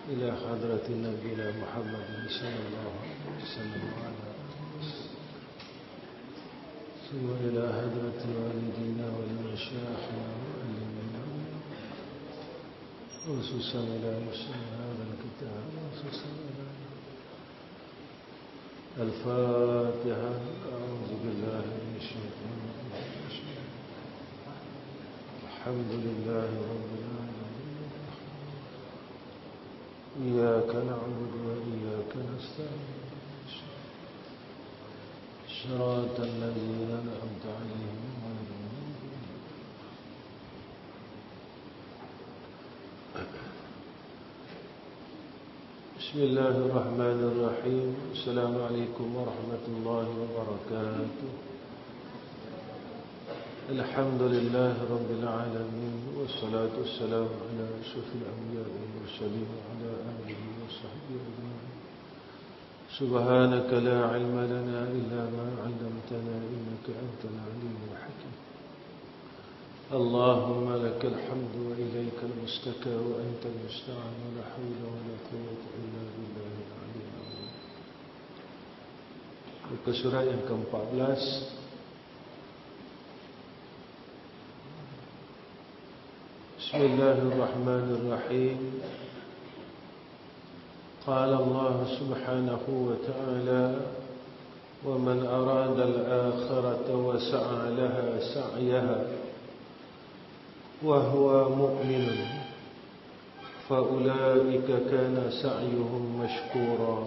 إلى حضرة نبينا محمد صلى الله عليه وسلم وعلى ثم إلى حضرة والدينا والمشايخنا ومعلمينا خصوصا إلى مسلم هذا الكتاب خصوصا إلى الفاتحة. أعوذ بالله من الشيطان الرجيم. الحمد لله رب العالمين. إياك نعبد وإياك نستعين. صراط الذين أنعمت عليهم غير المغضوب عليهم. بسم الله الرحمن الرحيم. السلام عليكم ورحمة الله وبركاته. الحمد لله رب العالمين، والصلاة والسلام على أشرف الأنبياء والمرسلين وعلى آله وصحبه أجمعين. سبحانك لا علم لنا إلا ما علمتنا إنك أنت العليم الحكيم. اللهم لك الحمد وإليك المشتكى وأنت المستعان ولا حول ولا قوة إلا بالله العلي العظيم. Muka surat yang ke-14. Bismillahirrahmanirrahim. قال الله سبحانه وتعالى ومن أراد الآخرة وسعى لها سعيها وهو مؤمن فأولئك كان سعيهم مشكورا.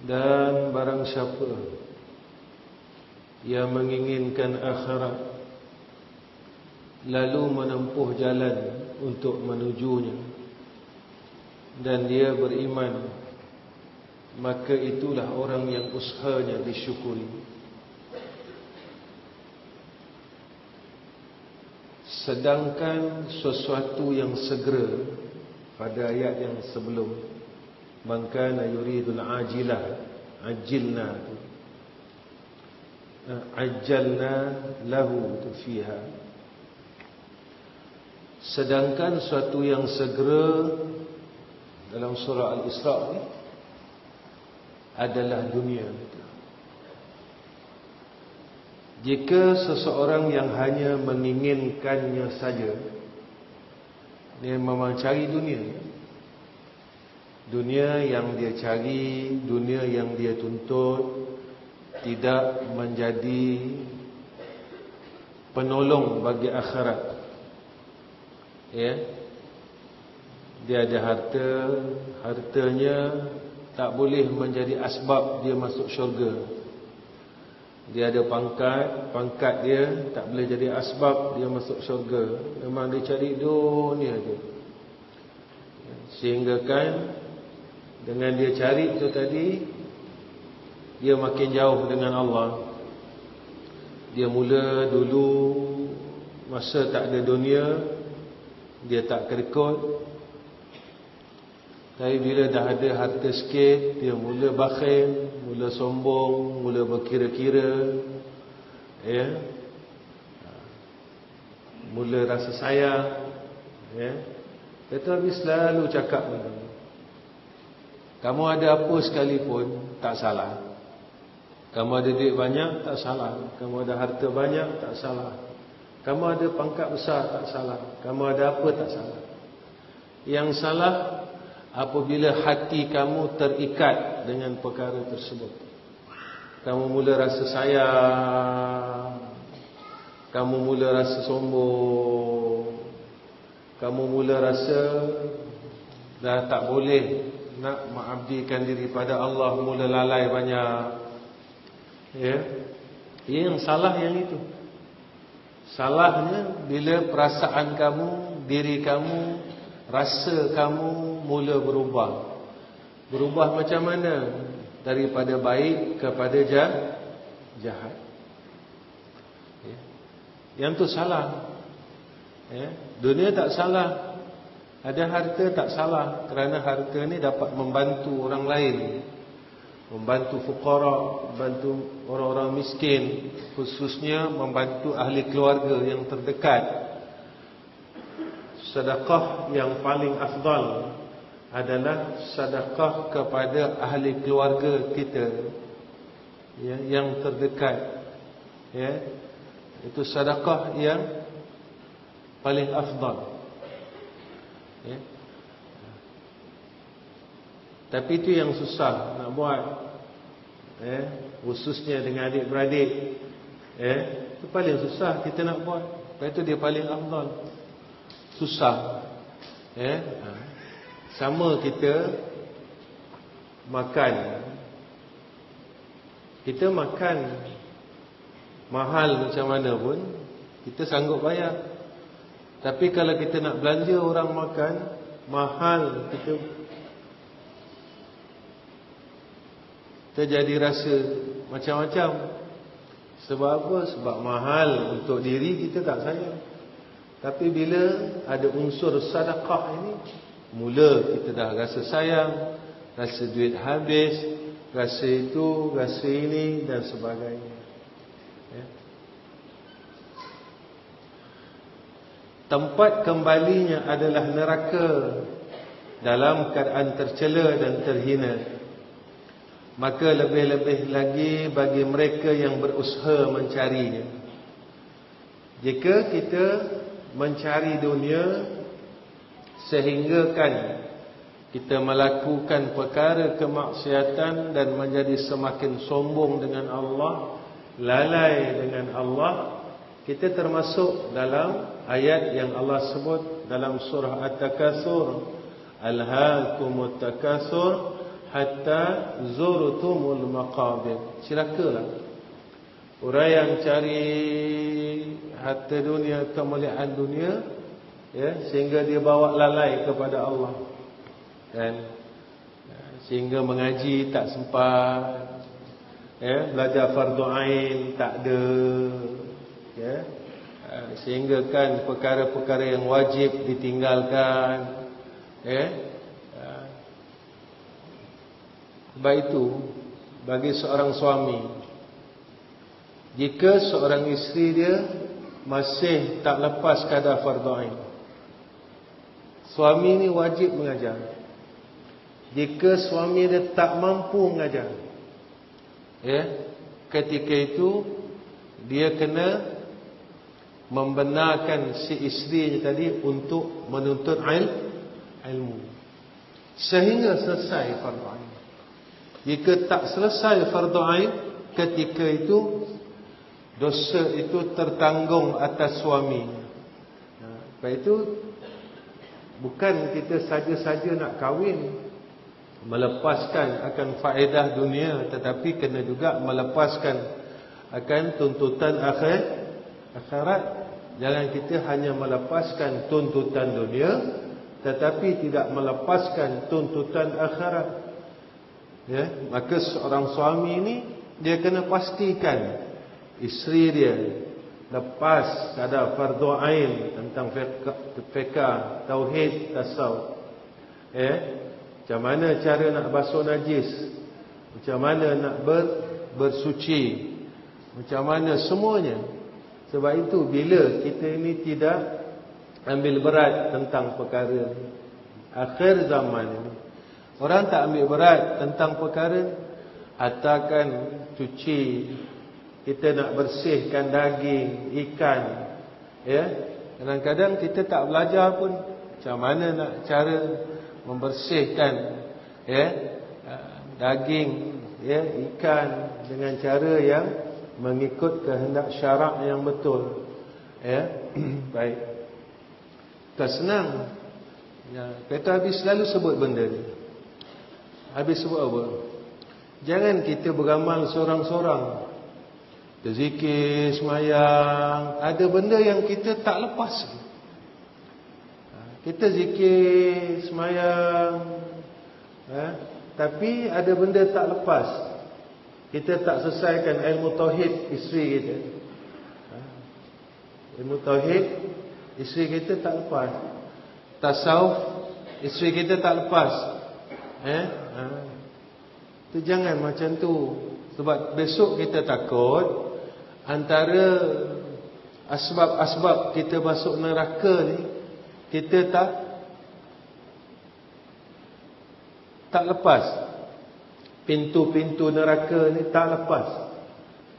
Dan barang siapa yang menginginkan akhirat lalu menempuh jalan untuk menujunya dan dia beriman, maka itulah orang yang usahanya disyukuri. Sedangkan sesuatu yang segera pada ayat yang sebelum, man kana yuridul ajilah ajilna ajjalna lahu fiha. Sedangkan sesuatu yang segera dalam surah Al-Isra' adalah dunia. Jika seseorang yang hanya menginginkannya saja, dia memang cari dunia yang dia cari, dunia yang dia tuntut, tidak menjadi penolong bagi akhirat. Ya, dia ada harta, hartanya tak boleh menjadi asbab dia masuk syurga. Dia ada pangkat, pangkat dia tak boleh jadi asbab dia masuk syurga. Memang dia cari dunia je. Sehingga kan dengan dia cari itu tadi, dia makin jauh dengan Allah. Dia mula dulu masa tak ada dunia, dia tak kerikut. Tapi bila dah ada harta sikit, dia mula bakhil, mula sombong, mula berkira-kira, ya, mula rasa sayang, ya. Tetapi selalu cakap dengan kamu ada apa sekalipun tak salah. Kamu ada duit banyak tak salah. Kamu ada harta banyak tak salah. Kamu ada pangkat besar tak salah. Kamu ada apa tak salah. Yang salah apabila hati kamu terikat dengan perkara tersebut. Kamu mula rasa sayang, kamu mula rasa sombong, kamu mula rasa dah tak boleh nak mengabdikan diri pada Allah, mula lalai banyak. Ya, yang salah yang itu. Salahnya bila perasaan kamu, diri kamu, rasa kamu mula berubah. Berubah macam mana? Daripada baik kepada jahat. Ya. Yang tu salah. Ya. Dunia tak salah. Ada harta tak salah. Kerana harta ni dapat membantu orang lain. Membantu fuqara, membantu orang-orang miskin, khususnya membantu ahli keluarga yang terdekat. sedekah yang paling afdal adalah sedekah kepada ahli keluarga kita, ya, yang terdekat, ya. Itu sedekah yang paling afdal, ya. Tapi itu yang susah nak buat, ya, khususnya dengan adik-beradik, ya. Itu paling susah kita nak buat. Sebab itu dia paling afdal. Susah, ya. Sama kita makan. Kita makan mahal macam mana pun kita sanggup bayar. Tapi kalau kita nak belanja orang makan mahal, kita jadi rasa macam-macam. Sebab apa? Sebab mahal untuk diri kita tak sayang. Tapi bila ada unsur sedekah ini, mula kita dah rasa sayang, rasa duit habis, rasa itu, rasa ini dan sebagainya, ya. Tempat kembalinya adalah neraka dalam keadaan tercela dan terhina. Maka lebih-lebih lagi bagi mereka yang berusaha mencarinya. Jika kita mencari dunia sehinggakan kita melakukan perkara kemaksiatan dan menjadi semakin sombong dengan Allah, lalai dengan Allah, kita termasuk dalam ayat yang Allah sebut dalam surah At-Takatsur, alhaakumut takatsur hatta zurtumul maqabir. Celakalah orang yang cari harta dunia, kemuliaan dunia, ya, sehingga dia bawa lalai kepada Allah, dan sehingga mengaji tak sempat, ya, belajar fardu ain tak ada, ya, sehingga kan perkara-perkara yang wajib ditinggalkan, ya. Sebab itu bagi seorang suami, jika seorang isteri dia masih tak lepas kadar fardu ain, suami ni wajib mengajar. Jika suami dia tak mampu mengajar, ya, ketika itu dia kena membenarkan si isterinya tadi untuk menuntut ilmu sehingga selesai fardu ain. Jika tak selesai fardu ain, ketika itu dosa itu tertanggung atas suami. Sebab itu bukan kita saja-saja nak kahwin melepaskan akan faedah dunia, tetapi kena juga melepaskan akan tuntutan akhirat. Jangan kita hanya melepaskan tuntutan dunia tetapi tidak melepaskan tuntutan akhirat, ya. Maka seorang suami ini dia kena pastikan isteri dia lepas kadar fardu ain tentang fiqh, tauhid, tasawuf, ya. Macam mana cara nak basuh najis, macam mana nak bersuci, macam mana semuanya. Sebab itu bila kita ini tidak ambil berat tentang perkara akhir zaman ini, orang tak ambil berat tentang perkara atakan cuci, kita nak bersihkan daging, ikan, ya. Kadang-kadang kita tak belajar pun macam mana nak cara membersihkan, ya, daging, ya, ikan dengan cara yang mengikut kehendak syarak yang betul, ya. Baik, tak senang, ya. Kata habis selalu sebut benda ni. Habis sebut apa? Jangan kita beramal seorang-seorang, berzikir, semayang, ada benda yang kita tak lepas. Kita zikir, semayang, tapi ada benda tak lepas. Kita tak selesaikan ilmu tauhid isteri kita, ilmu tauhid isteri kita tak lepas. Tasawuf isteri kita tak lepas, tu jangan macam tu. Sebab besok kita takut antara asbab-asbab kita masuk neraka ni, kita tak lepas. Pintu-pintu neraka ni tak lepas.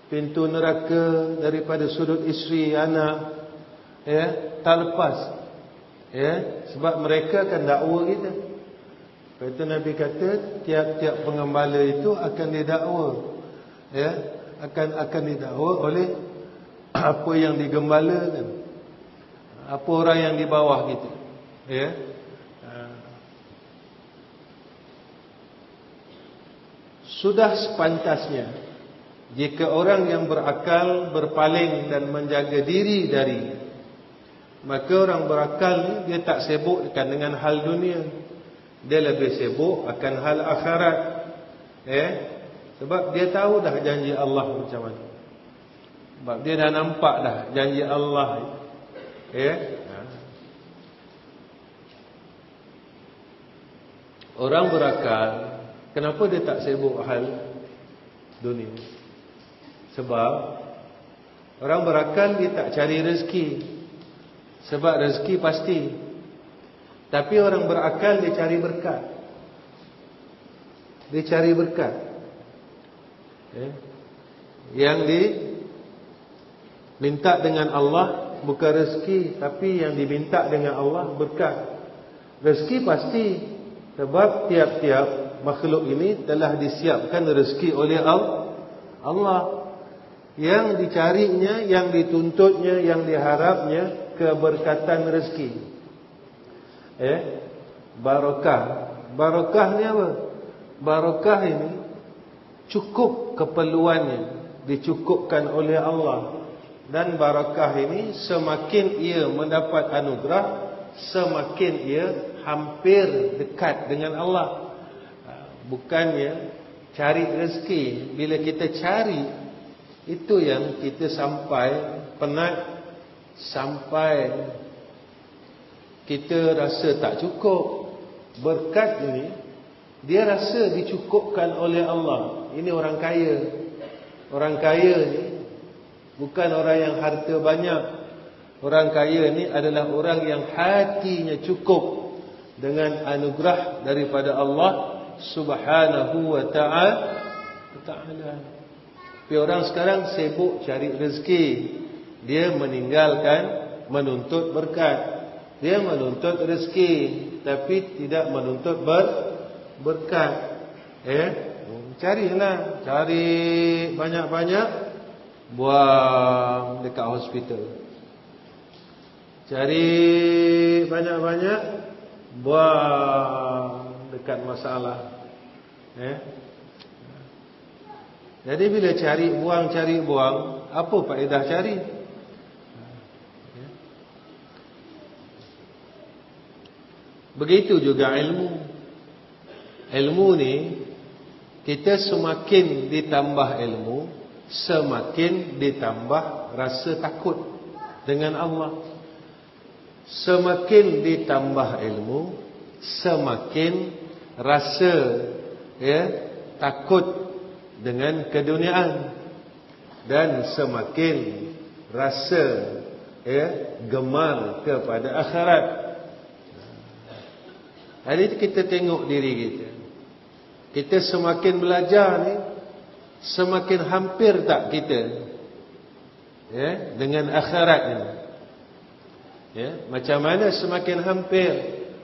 Pintu neraka daripada sudut isteri, anak, tak lepas. Sebab mereka akan dakwa kita. Lepas itu Nabi kata tiap-tiap pengembala itu akan didakwa, akan didakwa oleh apa yang digembalakan, apa orang yang di bawah kita. Sudah sepantasnya jika orang yang berakal berpaling dan menjaga diri dari, maka orang berakal ni dia tak sibukkan dengan hal dunia, dia lebih sibuk akan hal akhirat. Sebab dia tahu dah janji Allah macam mana. Sebab dia dah nampak dah janji Allah. Orang berakal, kenapa dia tak sibuk hal dunia? Sebab orang berakal dia tak cari rezeki. Sebab rezeki pasti. Tapi orang berakal dia cari berkat. Dia cari berkat. Yang diminta dengan Allah bukan rezeki, tapi yang diminta dengan Allah berkat. Rezeki pasti. Sebab tiap-tiap makhluk ini telah disiapkan rezeki oleh Allah. Yang dicarinya, yang dituntutnya, yang diharapnya keberkatan rezeki. Barakah. Barakah ni apa? Barakah ini cukup keperluannya, dicukupkan oleh Allah. Dan barakah ini semakin ia mendapat anugerah, semakin ia hampir dekat dengan Allah. Bukannya cari rezeki. Bila kita cari, itu yang kita sampai penat, sampai kita rasa tak cukup. Berkat ini dia rasa dicukupkan oleh Allah. Ini orang kaya. Orang kaya ni bukan orang yang harta banyak. Orang kaya ni adalah orang yang hatinya cukup dengan anugerah daripada Allah Subhanahu wa ta'ala. Tapi orang sekarang sibuk cari rezeki. Dia meninggalkan menuntut berkat. Dia menuntut rezeki, tapi tidak menuntut berkat. Carilah, cari banyak-banyak, buang dekat hospital. Cari banyak-banyak, buang dekat masalah. Jadi bila cari buang, apa faedah cari? Begitu juga ilmu. Ilmu ni, kita semakin ditambah ilmu, semakin ditambah rasa takut dengan Allah. Semakin ditambah ilmu, semakin rasa takut dengan keduniaan, dan semakin rasa gemar kepada akhirat. Hari ini kita tengok diri kita. Kita semakin belajar ni, semakin hampir tak kita dengan akhirat ini. Macam mana semakin hampir,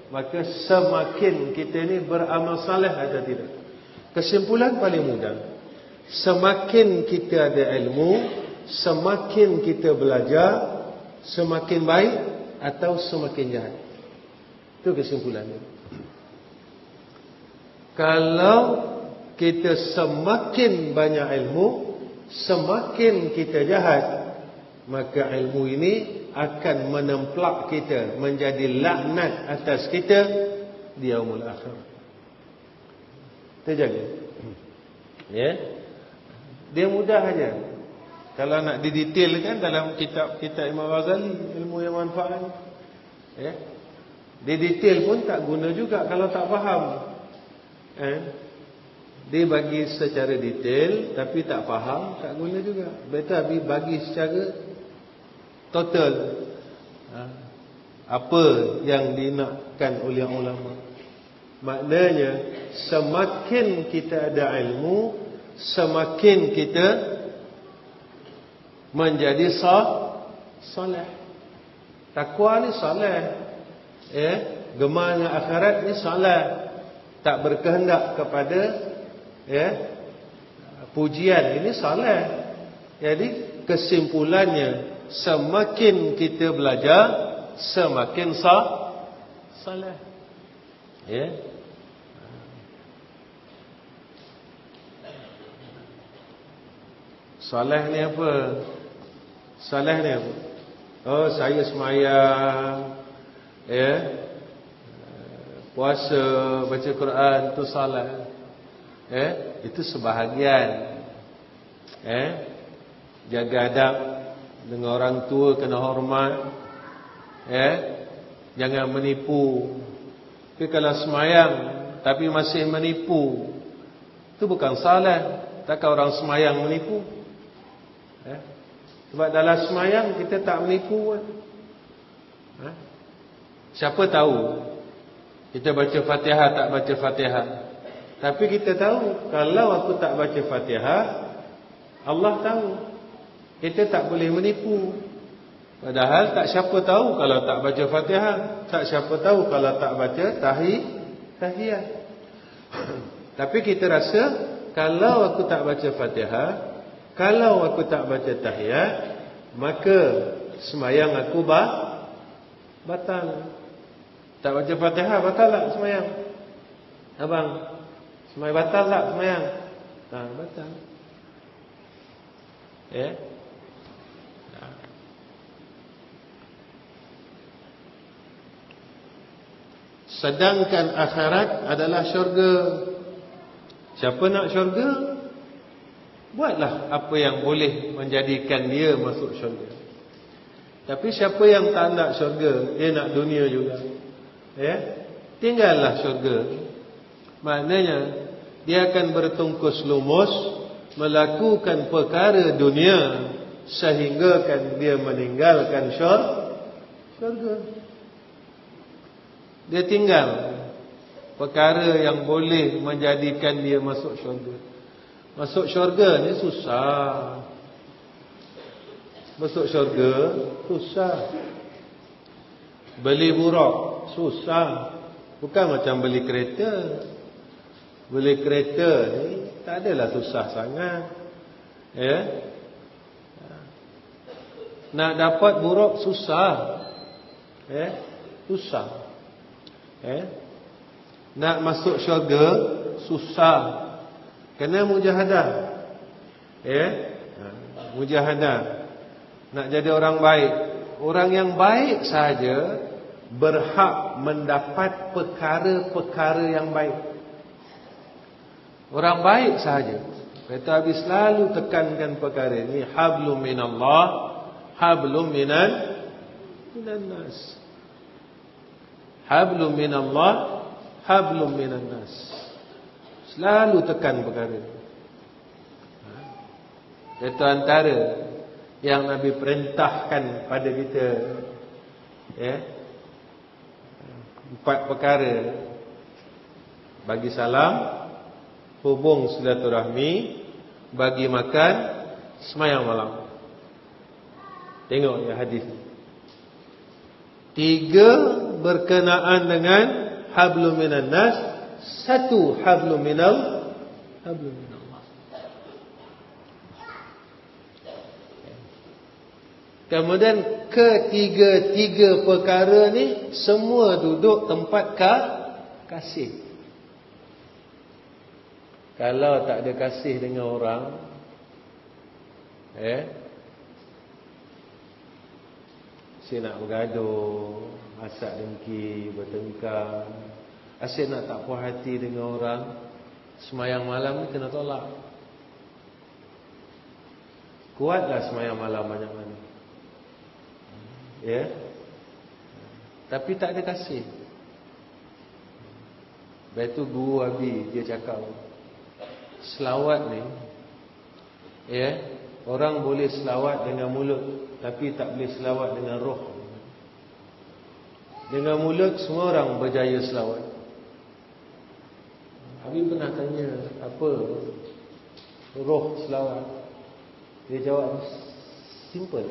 maka semakin kita ni beramal saleh atau tidak. Kesimpulan paling mudah, semakin kita ada ilmu, semakin kita belajar, semakin baik atau semakin jahat. Itu kesimpulannya. Kalau kita semakin banyak ilmu, semakin kita jahat, maka ilmu ini akan menemplak kita, menjadi laknat atas kita di yaumul akhir. Terjaga. Dia mudah aja. Kalau nak didetailkan dalam kitab Imam Ghazali, ilmu yang manfaat. Didetail pun tak guna juga kalau tak faham. Dia bagi secara detail tapi tak faham, tak guna juga. Better bagi secara total. apa yang dinakkan oleh ulama. Maknanya semakin kita ada ilmu, semakin kita menjadi soleh. Takwa ni soleh, gemar dengan akhirat ni soleh, tak berkehendak kepada pujian, ini soleh. Jadi kesimpulannya, semakin kita belajar, semakin soleh. Soleh ni apa? Soleh ni apa? Oh, saya semayang, puasa, baca Quran, itu soleh. Itu sebahagian. Jaga adab dengan orang tua, kena hormat. Jangan menipu. Tapi kalau semayang tapi masih menipu, itu bukan soleh. Takkan orang semayang menipu? Sebab dalam semayang kita tak menipu pun. Siapa tahu kita baca Fatihah tak baca Fatihah, tapi kita tahu kalau aku tak baca Fatihah, Allah tahu. Kita tak boleh menipu. Padahal tak siapa tahu kalau tak baca Fatihah, tak siapa tahu kalau tak baca tahiyat. Tapi kita rasa kalau aku tak baca Fatihah, kalau aku tak baca tahiyat, maka semayang aku batal. Tak baca Fatihah, batal tak semayang? Abang, semayang batal tak semayang? Batal. Sedangkan akhirat adalah syurga. Siapa nak syurga, buatlah apa yang boleh menjadikan dia masuk syurga. Tapi siapa yang tak nak syurga, dia nak dunia juga, tinggallah syurga. Maknanya dia akan bertungkus lumus melakukan perkara dunia sehinggakan dia meninggalkan syurga. Dia tinggal perkara yang boleh menjadikan dia masuk syurga. Masuk syurga ni susah. Masuk syurga susah. Beli buruk susah. Bukan macam beli kereta. Beli kereta ni tak adalah susah sangat. Nak dapat buruk susah. Susah. Nak masuk syurga susah. Kena mujahadah. Mujahadah. Nak jadi orang baik. Orang yang baik saja berhak mendapat perkara-perkara yang baik. Orang baik saja. Kata Habib selalu tekankan perkara ini. Hablum minallah, hablum minan nas. Hablum minallah, hablum minan nas. Selalu tekan perkara ini. Itu antara yang Nabi perintahkan pada kita. 4 perkara. Bagi salam, hubung silaturahmi, bagi makan, semayang malam. Tengok ya hadis. 3 berkenaan dengan hablum minan nas, 1 hablum minallah. Kemudian ketiga-tiga perkara ni semua duduk tempat kasih. Kalau tak ada kasih dengan orang, asyik nak bergaduh, masak dengki, bertengkar, asyik nak tak puas hati dengan orang, semayang malam ni kena tolak. Kuatlah semayang malam banyak-banyak. Tapi tak ada kasih. Lepas tu guru Abi dia cakap, selawat ni, orang boleh selawat dengan mulut, tapi tak boleh selawat dengan roh. Dengan mulut semua orang berjaya selawat. Habib pernah tanya, apa roh selawat? Dia jawab simple.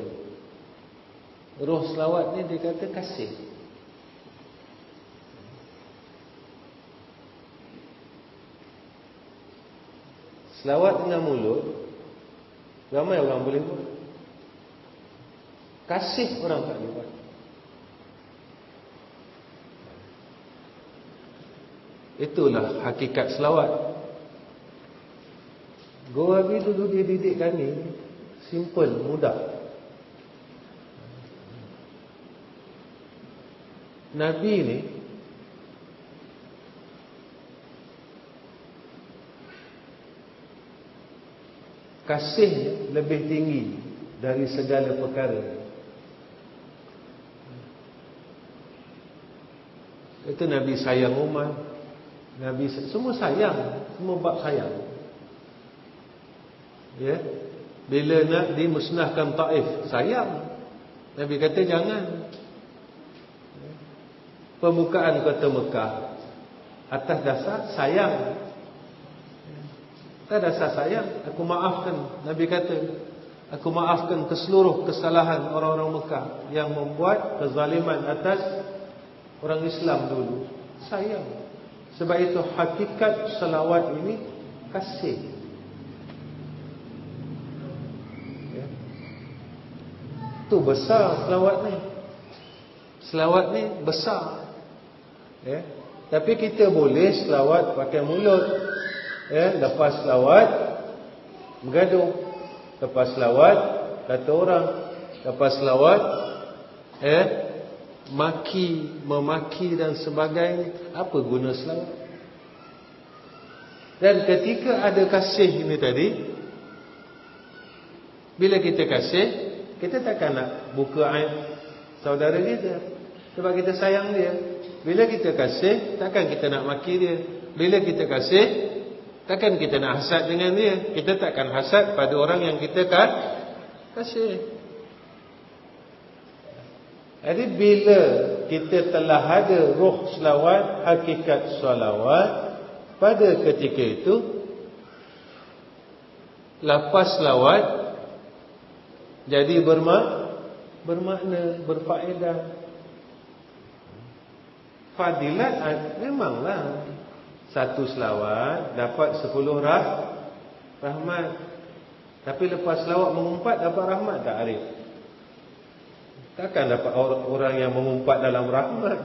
Roh selawat ni dia kata kasih. Selawat dengan mulut ramai orang boleh buat. Kasih orang tak boleh buat. Itulah hakikat selawat. Guru Habib dulu dia didik kami simple, mudah. Nabi ni kasihnya lebih tinggi dari segala perkara. Itu Nabi sayang umat, Nabi semua sayang, semua bab sayang. Ya, bila nak dimusnahkan Taif, sayang. Nabi kata jangan. Pembukaan kota Mekah atas dasar sayang. Atas dasar sayang, aku maafkan. Nabi kata, aku maafkan keseluruh kesalahan orang-orang Mekah yang membuat kezaliman atas orang Islam dulu. Sayang. Sebab itu hakikat selawat ini kasih. Ya. Itu besar selawat ni. Selawat ni besar. Ya. Tapi kita boleh selawat pakai mulut. Ya, lepas selawat bergaduh. Lepas selawat kata orang. Lepas selawat maki, memaki dan sebagainya. Apa guna selawat? Dan ketika ada kasih ini tadi, bila kita kasih, kita takkan nak buka aib saudara kita, sebab kita sayang dia. Bila kita kasih, takkan kita nak maki dia. Bila kita kasih, takkan kita nak hasad dengan dia. Kita takkan hasad pada orang yang kita kasih. Jadi bila kita telah ada roh selawat, hakikat selawat, pada ketika itu lafaz selawat jadi bermakna, berfaedah. Fadilat memanglah satu selawat dapat 10 rahmat. Tapi lepas selawat mengumpat dapat rahmat tak, Arif? Takkan dapat orang yang mengumpat dalam rahmat.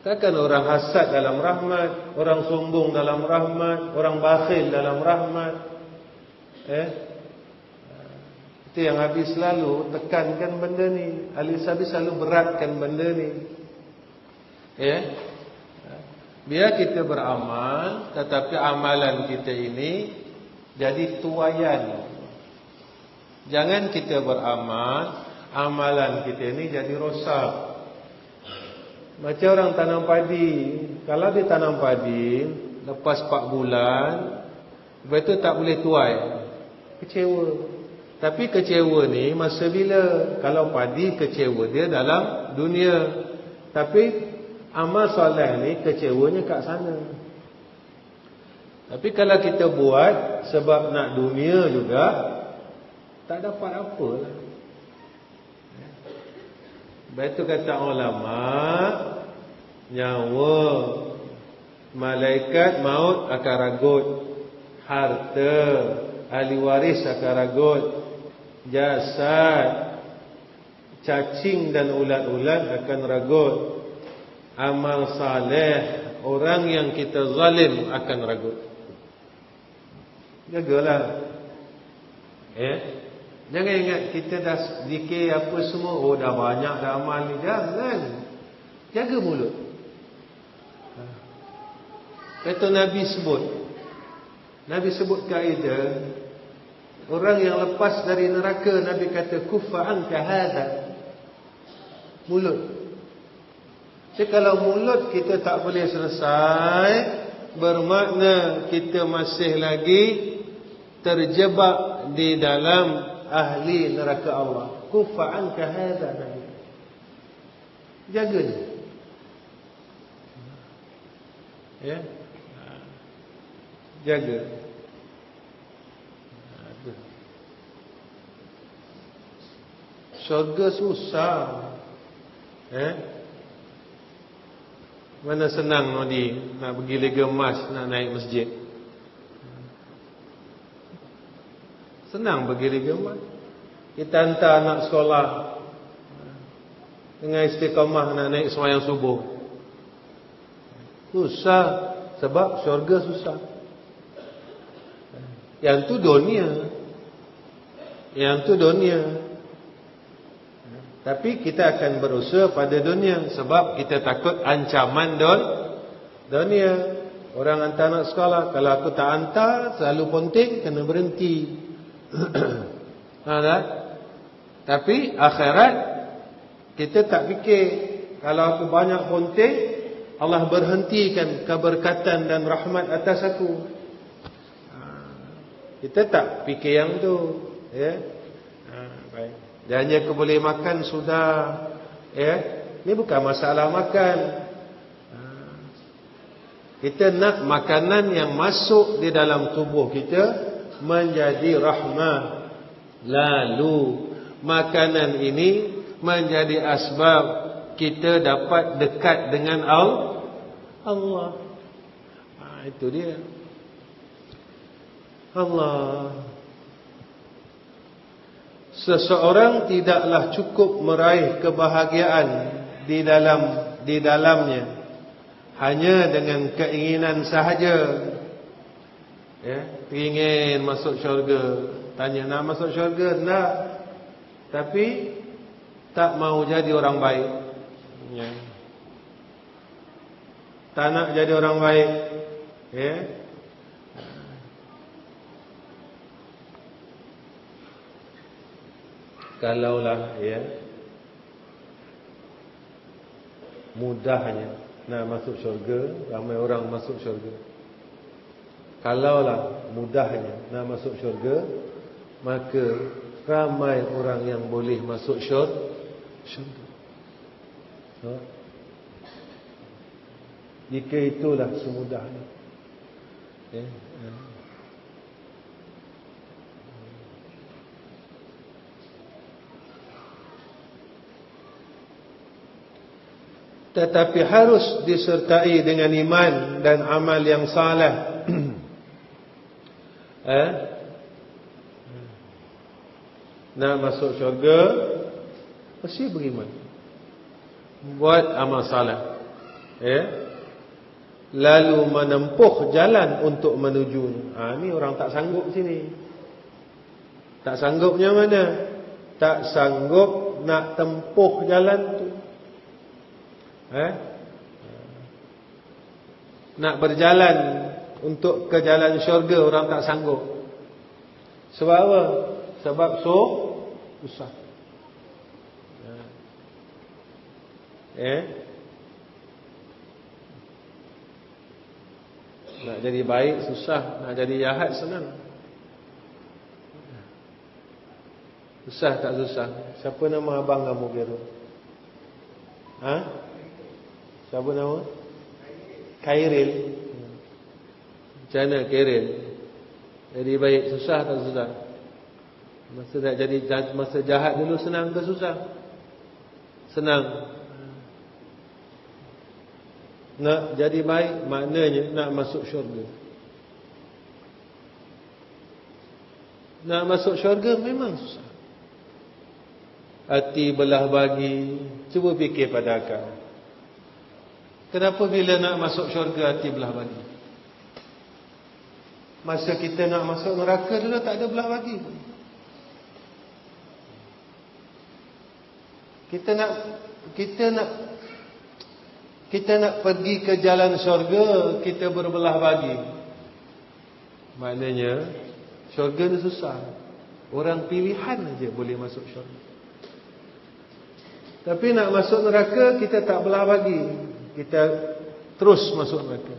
Takkan orang hasad dalam rahmat, orang sombong dalam rahmat, orang bakhil dalam rahmat. Itu yang Habib selalu tekankan benda ni. Habib selalu beratkan benda ni. Biar kita beramal, tetapi amalan kita ini jadi tuayan. Jangan kita beramal, amalan kita ini jadi rosak. Macam orang tanam padi. Kalau dia tanam padi, lepas 4 bulan, lepas itu tak boleh tuai, kecewa. Tapi kecewa ni masa bila? Kalau padi kecewa dia dalam dunia, tapi amal soleh ni kecewanya kat sana. Tapi kalau kita buat sebab nak dunia juga, tak dapat apa lah. Sebab itu kata ulama, nyawa malaikat maut akan ragut, harta ahli waris akan ragut, jasad cacing dan ulat-ulat akan ragut, amal saleh orang yang kita zalim akan ragut. Jagalah. Jangan ingat kita dah zikir apa semua, oh dah banyak dah amal ni. Jangan. Jaga mulut. Kata Nabi sebut kaedah, orang yang lepas dari neraka, Nabi kata kuffa anka hadha. Mulut. Jadi kalau mulut kita tak boleh selesai, bermakna kita masih lagi terjebak di dalam ahli neraka Allah. Kuffa anka hadza. Jaga dia. Ya. Jaga. Syurga susah. Mana senang nak pergi lega emas, nak naik masjid. Senang pergi lega emas. Kita hantar anak sekolah dengan istiqamah nak naik sembahyang subuh. Susah. Sebab syurga susah. Yang tu dunia. Tapi kita akan berusaha pada dunia. Sebab kita takut ancaman dunia. Orang hantar anak sekolah, kalau aku tak hantar, selalu ponting, kena berhenti. Tapi akhirat kita tak fikir, kalau aku banyak ponting, Allah berhentikan keberkatan dan rahmat atas aku. Kita tak fikir yang tu. Baik. Dan hanya aku boleh makan sudah. Ini bukan masalah makan. Kita nak makanan yang masuk di dalam tubuh kita menjadi rahmat. Lalu makanan ini menjadi asbab kita dapat dekat dengan Allah. Itu dia. Allah. Seseorang tidaklah cukup meraih kebahagiaan di dalamnya hanya dengan keinginan sahaja. Ingin masuk syurga. Tanya, nak masuk syurga? Nak. Tapi tak mau jadi orang baik. Tak nak jadi orang baik. Kalaulah mudahnya nak masuk syurga, ramai orang masuk syurga. Kalaulah mudahnya nak masuk syurga, maka ramai orang yang boleh masuk syurga. Jika itulah semudahnya. Tetapi harus disertai dengan iman dan amal yang saleh. Nak masuk syurga mesti beriman, buat amal saleh, lalu menempuh jalan untuk menujunya. Ni orang tak sanggup sini. Tak sanggupnya mana? Tak sanggup nak tempuh jalan tu. Nak berjalan untuk ke jalan syurga, orang tak sanggup. Sebab apa? Sebab susah. Nak jadi baik susah, nak jadi jahat senang. Susah tak susah? Siapa nama abang kamu kira? Siapa nama? Khairil. Macam mana Khairil? Jadi baik susah tak susah? Masa jahat dulu senang ke susah? Senang. Nak jadi baik maknanya nak masuk syurga. Nak masuk syurga memang susah. Hati belah bagi. Cuba fikir pada akal. Kenapa bila nak masuk syurga hati belah bagi? Masa kita nak masuk neraka dulu tak ada belah bagi. Kita nak pergi ke jalan syurga, kita berbelah bagi. Maknanya syurga ni susah. Orang pilihan aja boleh masuk syurga. Tapi nak masuk neraka kita tak belah bagi. Kita terus masuk neraka.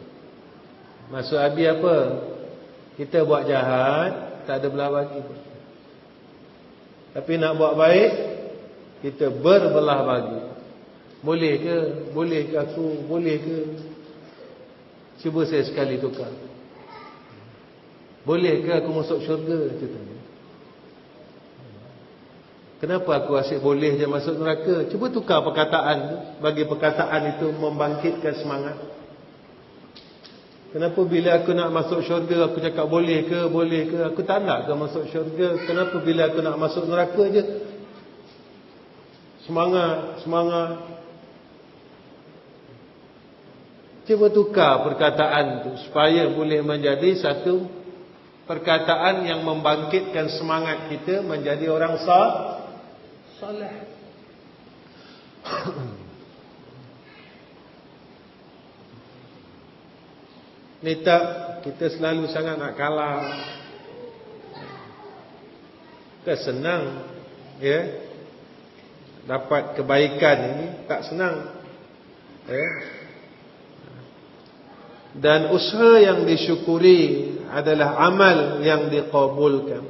Masuk habis apa? Kita buat jahat, tak ada belah bagi. Tapi nak buat baik, kita berbelah bagi. Boleh ke? Boleh ke aku? Boleh ke? Cuba saya sekali tukar. Boleh ke aku masuk syurga? Kenapa aku asyik boleh je masuk neraka? Cuba tukar perkataan tu, bagi perkataan itu membangkitkan semangat. Kenapa bila aku nak masuk syurga aku cakap boleh ke? Boleh ke? Aku tak nak ke masuk syurga? Kenapa bila aku nak masuk neraka je semangat? Cuba tukar perkataan tu supaya boleh menjadi satu perkataan yang membangkitkan semangat kita menjadi orang soleh. Ni tak, kita selalu sangat nak kalah. Kita senang, ya, dapat kebaikan ini tak senang, ya. Dan usaha yang disyukuri adalah amal yang diqabulkan.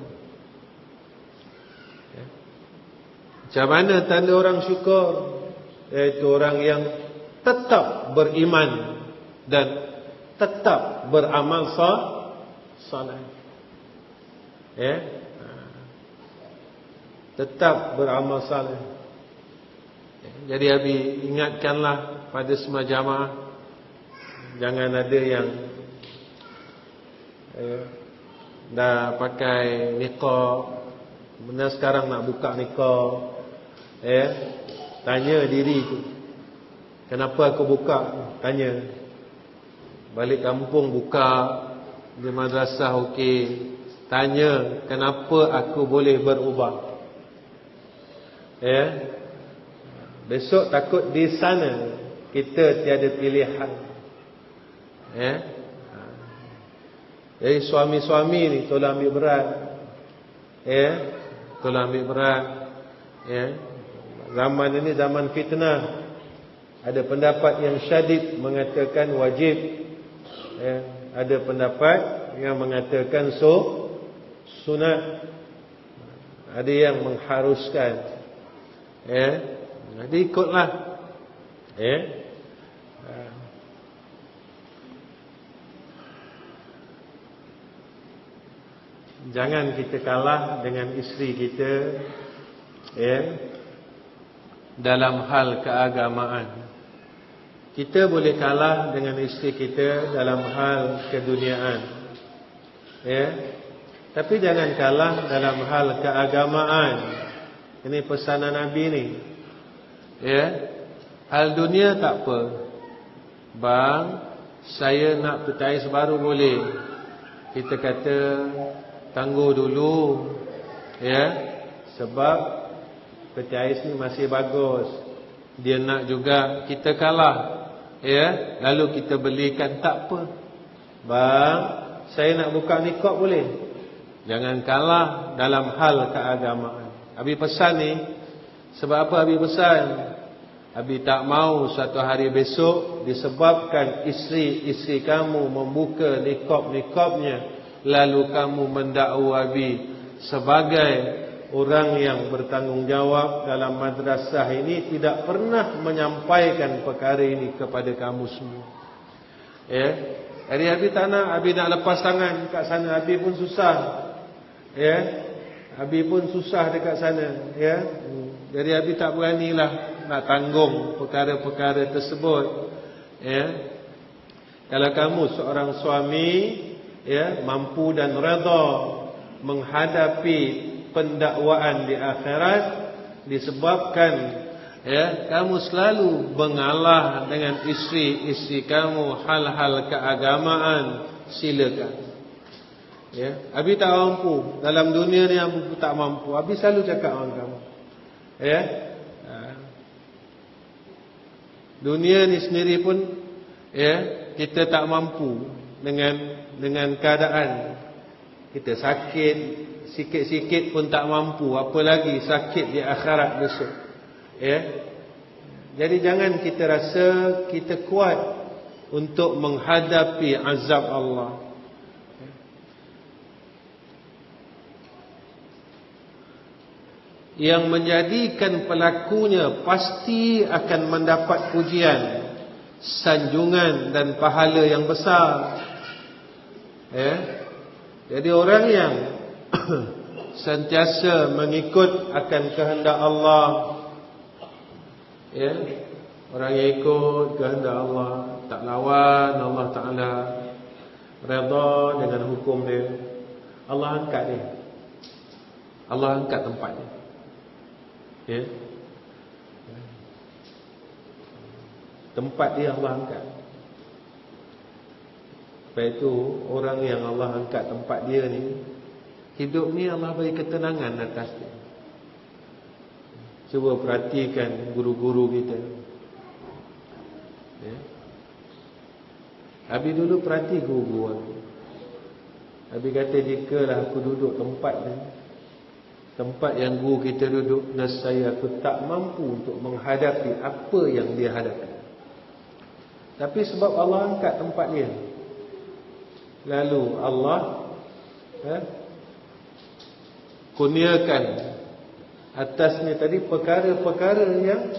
Ya. Macam mana tanda orang syukur? Iaitu orang yang tetap beriman dan tetap beramal saleh. Ya. Tetap beramal saleh. Jadi Abi ingatkanlah pada semua jamaah, jangan ada yang dah pakai niqab, benar sekarang nak buka niqab, tanya diri tu, kenapa aku buka? Tanya. Balik kampung buka, di madrasah okey, tanya kenapa aku boleh berubah. Ya. Besok takut di sana kita tiada pilihan. Ya. Jadi suami-suami ni tolong ambil berat. Ya. Tolong ambil berat. Ya. Zaman ini zaman fitnah. Ada pendapat yang syadid mengatakan wajib. Ya. Ada pendapat yang mengatakan sunat. Ada yang mengharuskan. Ya. Jadi ikutlah. Ya. Jangan kita kalah dengan isteri kita, ya, dalam hal keagamaan. Kita boleh kalah dengan isteri kita dalam hal keduniaan, ya. Tapi jangan kalah dalam hal keagamaan. Ini pesanan Nabi ni, ya. Hal dunia tak apa. Bang, saya nak petais baru boleh. Kita kata tangguh dulu, ya, sebab petais ni masih bagus. Dia nak juga kita kalah, ya. Lalu kita belikan, tak apa. Bang, saya nak buka niqab boleh. Jangan kalah dalam hal keagamaan. Abi pesan ni, sebab apa Abi pesan? Abi tak mau satu hari besok disebabkan isteri kamu membuka niqab-niqabnya, lalu kamu mendakwa Abi sebagai orang yang bertanggungjawab dalam madrasah ini tidak pernah menyampaikan perkara ini kepada kamu semua. Ya. Jadi Abi tak nak, Abi nak lepas tangan kat sana, Abi pun susah. Ya. Abi pun susah dekat sana, ya. Jadi Abi tak beranilah nak tanggung perkara-perkara tersebut. Ya. Kalau kamu seorang suami, ya, mampu dan redha menghadapi pendakwaan di akhirat disebabkan, ya, kamu selalu mengalah dengan isteri kamu hal-hal keagamaan, silakan. Ya, Abi tak mampu dalam dunia ni, Abi tak mampu. Abi selalu cakap dengan kamu, ya, dunia ni sendiri pun, ya, kita tak mampu dengan keadaan. Kita sakit sikit-sikit pun tak mampu, apalagi sakit di akhirat besok. Ya. Jadi jangan kita rasa kita kuat untuk menghadapi azab Allah. yang menjadikan pelakunya pasti akan mendapat pujian, sanjungan dan pahala yang besar. Jadi orang yang sentiasa mengikut akan kehendak Allah, orang yang ikut kehendak Allah, tak lawan Allah Ta'ala, redha dengan hukum dia, Allah angkat dia, Allah angkat tempat dia. Tempat dia Allah angkat. Sebab itu orang yang Allah angkat tempat dia ni, hidup ni Allah bagi ketenangan atas dia. Cuba perhatikan guru-guru kita. Habis dulu perhati guru-guru aku. Habis kata, jikalah aku duduk tempat ni, tempat yang guru kita duduk, nescaya aku tak mampu untuk menghadapi apa yang dia hadapi. Tapi sebab Allah angkat tempat dia, lalu Allah kurniakan atasnya tadi perkara-perkara yang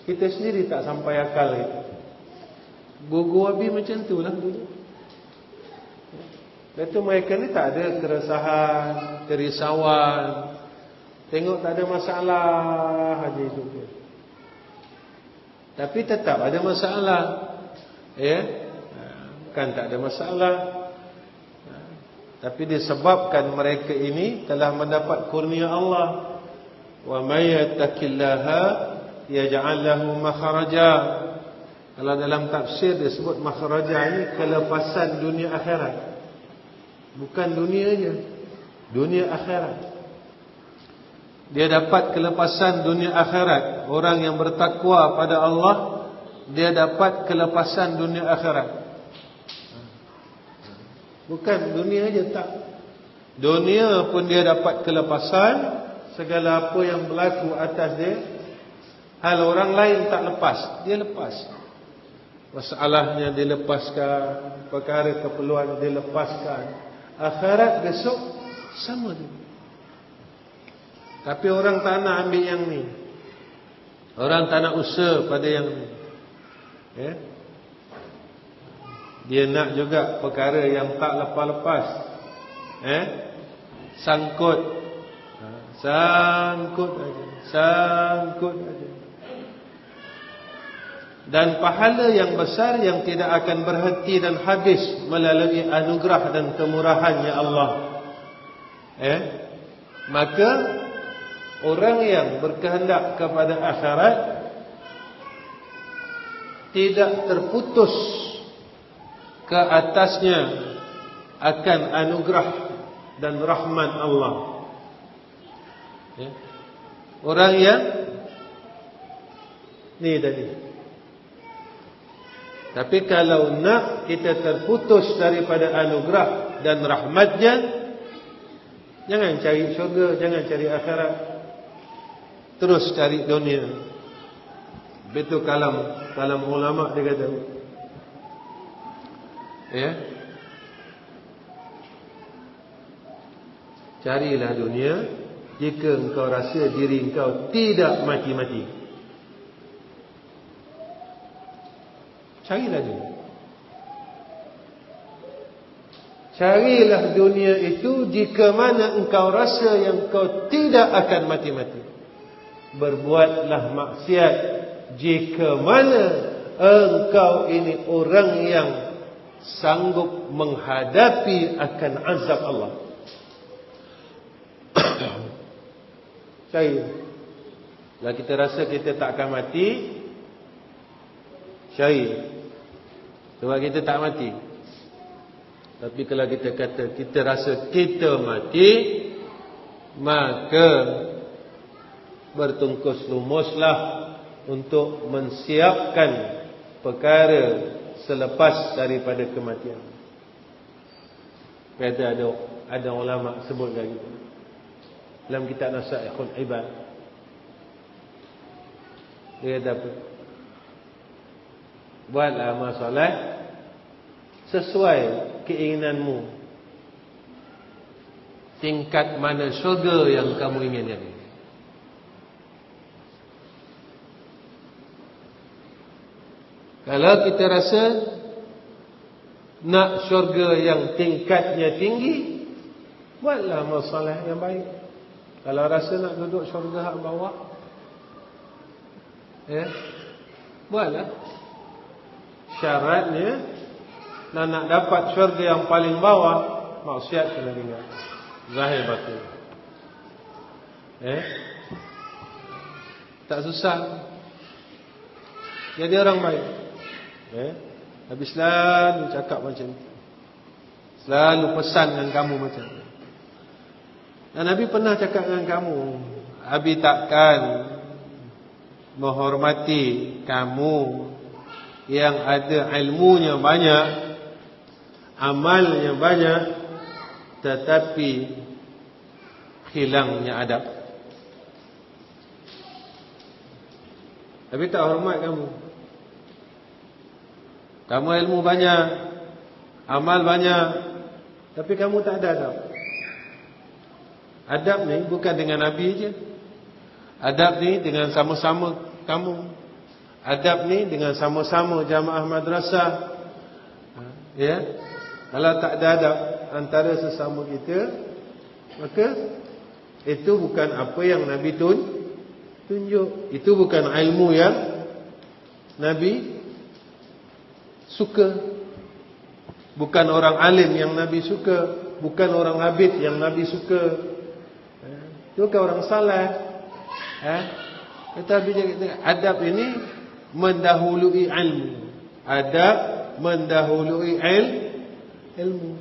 kita sendiri tak sampai akal itu. Guru Abi macam tu lah dulu. Lepas tu mereka ni tak ada keresahan, kerisauan, tengok tak ada masalah aja hidup dia. Tapi tetap ada masalah. Bukan tak ada masalah, tapi disebabkan mereka ini telah mendapat kurnia Allah. Wa may yattaqillaha yaj'al lahu makhraja. Kalau dalam tafsir dia sebut makhraja ini kelepasan dunia akhirat. Bukan dunia aja, dunia akhirat. Dia dapat kelepasan dunia akhirat. Orang yang bertakwa pada Allah, dia dapat kelepasan dunia akhirat. Bukan dunia aja, tak. Dunia pun dia dapat kelepasan. Segala apa yang berlaku atas dia, hal orang lain tak lepas, dia lepas. Masalahnya dilepaskan, perkara keperluan dilepaskan. Akhirat besok sama dia. Tapi orang tak nak ambil yang ni. Orang tak nak usaha pada yang ni. Dia nak juga perkara yang tak lepas-lepas. Sangkut. Sangkut aja. Sangkut aja. Dan pahala yang besar yang tidak akan berhenti dan habis melalui anugerah dan kemurahannya Allah. Maka orang yang berkehendak kepada akhirat tidak terputus ke atasnya akan anugerah dan rahmat Allah. Orang yang ni tadi. Tapi kalau nak kita terputus daripada anugerah dan rahmatnya, jangan cari syurga, jangan cari akhirat, terus cari dunia. Betul kalam ulama dia kata, carilah dunia jika engkau rasa diri engkau tidak mati-mati. Carilah dunia. Carilah dunia itu jika mana engkau rasa yang kau tidak akan mati-mati. Berbuatlah maksiat jika mana engkau ini orang yang sanggup menghadapi akan azab Allah. Cari. Kalau kita rasa kita tak akan mati, cari. Sebab kita tak mati. Tapi kalau kita kata kita rasa kita mati, maka bertungkus lumuslah untuk mensiapkan perkara selepas daripada kematian. Kata ada ulama sebut lagi dalam kitab Nasaikhul Ibad. Dia kata apa? Buatlah amal soleh sesuai keinginanmu. Tingkat mana syurga yang kamu inginkan. Kalau kita rasa nak syurga yang tingkatnya tinggi, buatlah amal soleh yang baik. Kalau rasa nak duduk syurga hak bawah, buatlah. Syaratnya nak dapat syurga yang paling bawah, maksiat kena tinggal, zahir batin. Tak susah jadi orang baik. Nabi selalu cakap macam tu, selalu pesan dengan kamu macam tu. Dan Nabi pernah cakap dengan kamu, Nabi takkan menghormati kamu yang ada ilmunya banyak, amalnya banyak, tetapi hilangnya adab. Tapi tak hormat kamu. Kamu ilmu banyak, amal banyak, tapi kamu tak ada adab. Adab ni bukan dengan Nabi je. Adab ni dengan sama-sama kamu. Adab ni dengan sama-sama jamaah madrasah. Kalau tak ada adab antara sesama kita, maka itu bukan apa yang Nabi tunjuk. Itu bukan ilmu yang Nabi suka. Bukan orang alim yang Nabi suka. Bukan orang abid yang Nabi suka. Itu bukan orang saleh. Tetapi adab ini mendahului ilmu. Adab mendahului ilmu.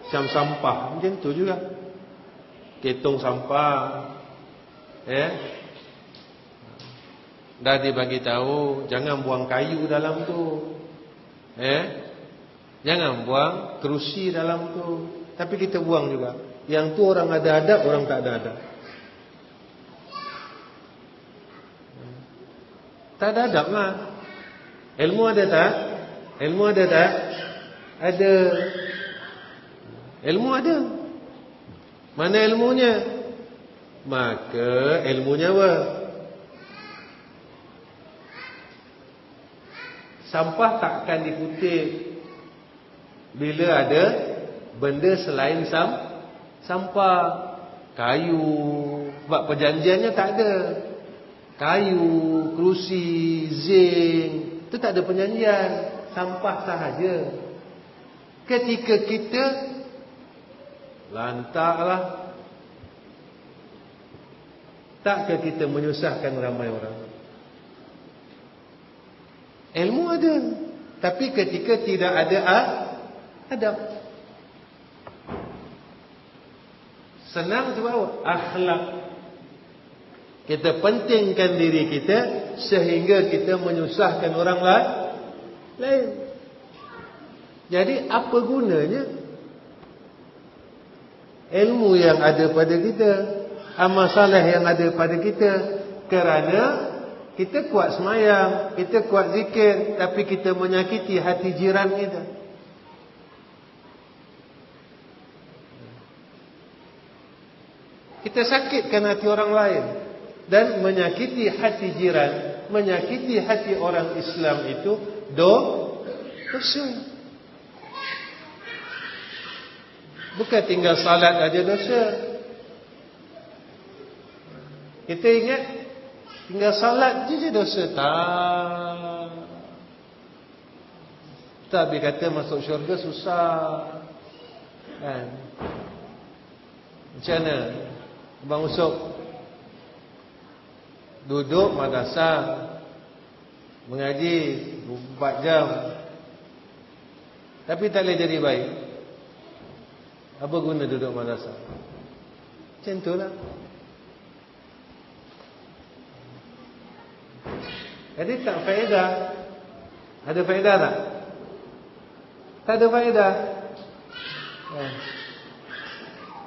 Macam sampah, macam tu juga. Ketong sampah, dah dibagi tahu jangan buang kayu dalam tu, jangan buang kerusi dalam tu. Tapi kita buang juga. Yang tu orang ada adab, orang tak ada adab. Tak ada adab lah. Ilmu ada tak? Ilmu ada tak? Ada. Ilmu ada. Mana ilmunya? Maka ilmunya apa? Sampah takkan dikutip bila ada benda selain sampah. Kayu, sebab perjanjiannya tak ada. Kayu, kerusi, zinc, itu tak ada perjanjian. Sampah sahaja. Ketika kita lantaklah, takkah kita menyusahkan ramai orang? Ilmu ada, tapi ketika tidak ada adab. Senang sebab akhlak. Kita pentingkan diri kita sehingga kita menyusahkan orang lain. Jadi apa gunanya ilmu yang ada pada kita, amal saleh yang ada pada kita, kerana kita kuat semayang, kita kuat zikir, tapi kita menyakiti hati jiran kita. Kita sakitkan hati orang lain dan menyakiti hati jiran, menyakiti hati orang Islam itu dosa. Bukan tinggal salat aja dosa. Kita ingat tinggal salat je dosa. Tak. Tapi kata masuk syurga susah. Kan? Macam mana? Abang Usop duduk madrasah mengaji 4 jam, tapi tak boleh jadi baik. Apa guna duduk madrasah? Macam itulah. Jadi tak faedah. Ada faedah tak? Tak ada faedah.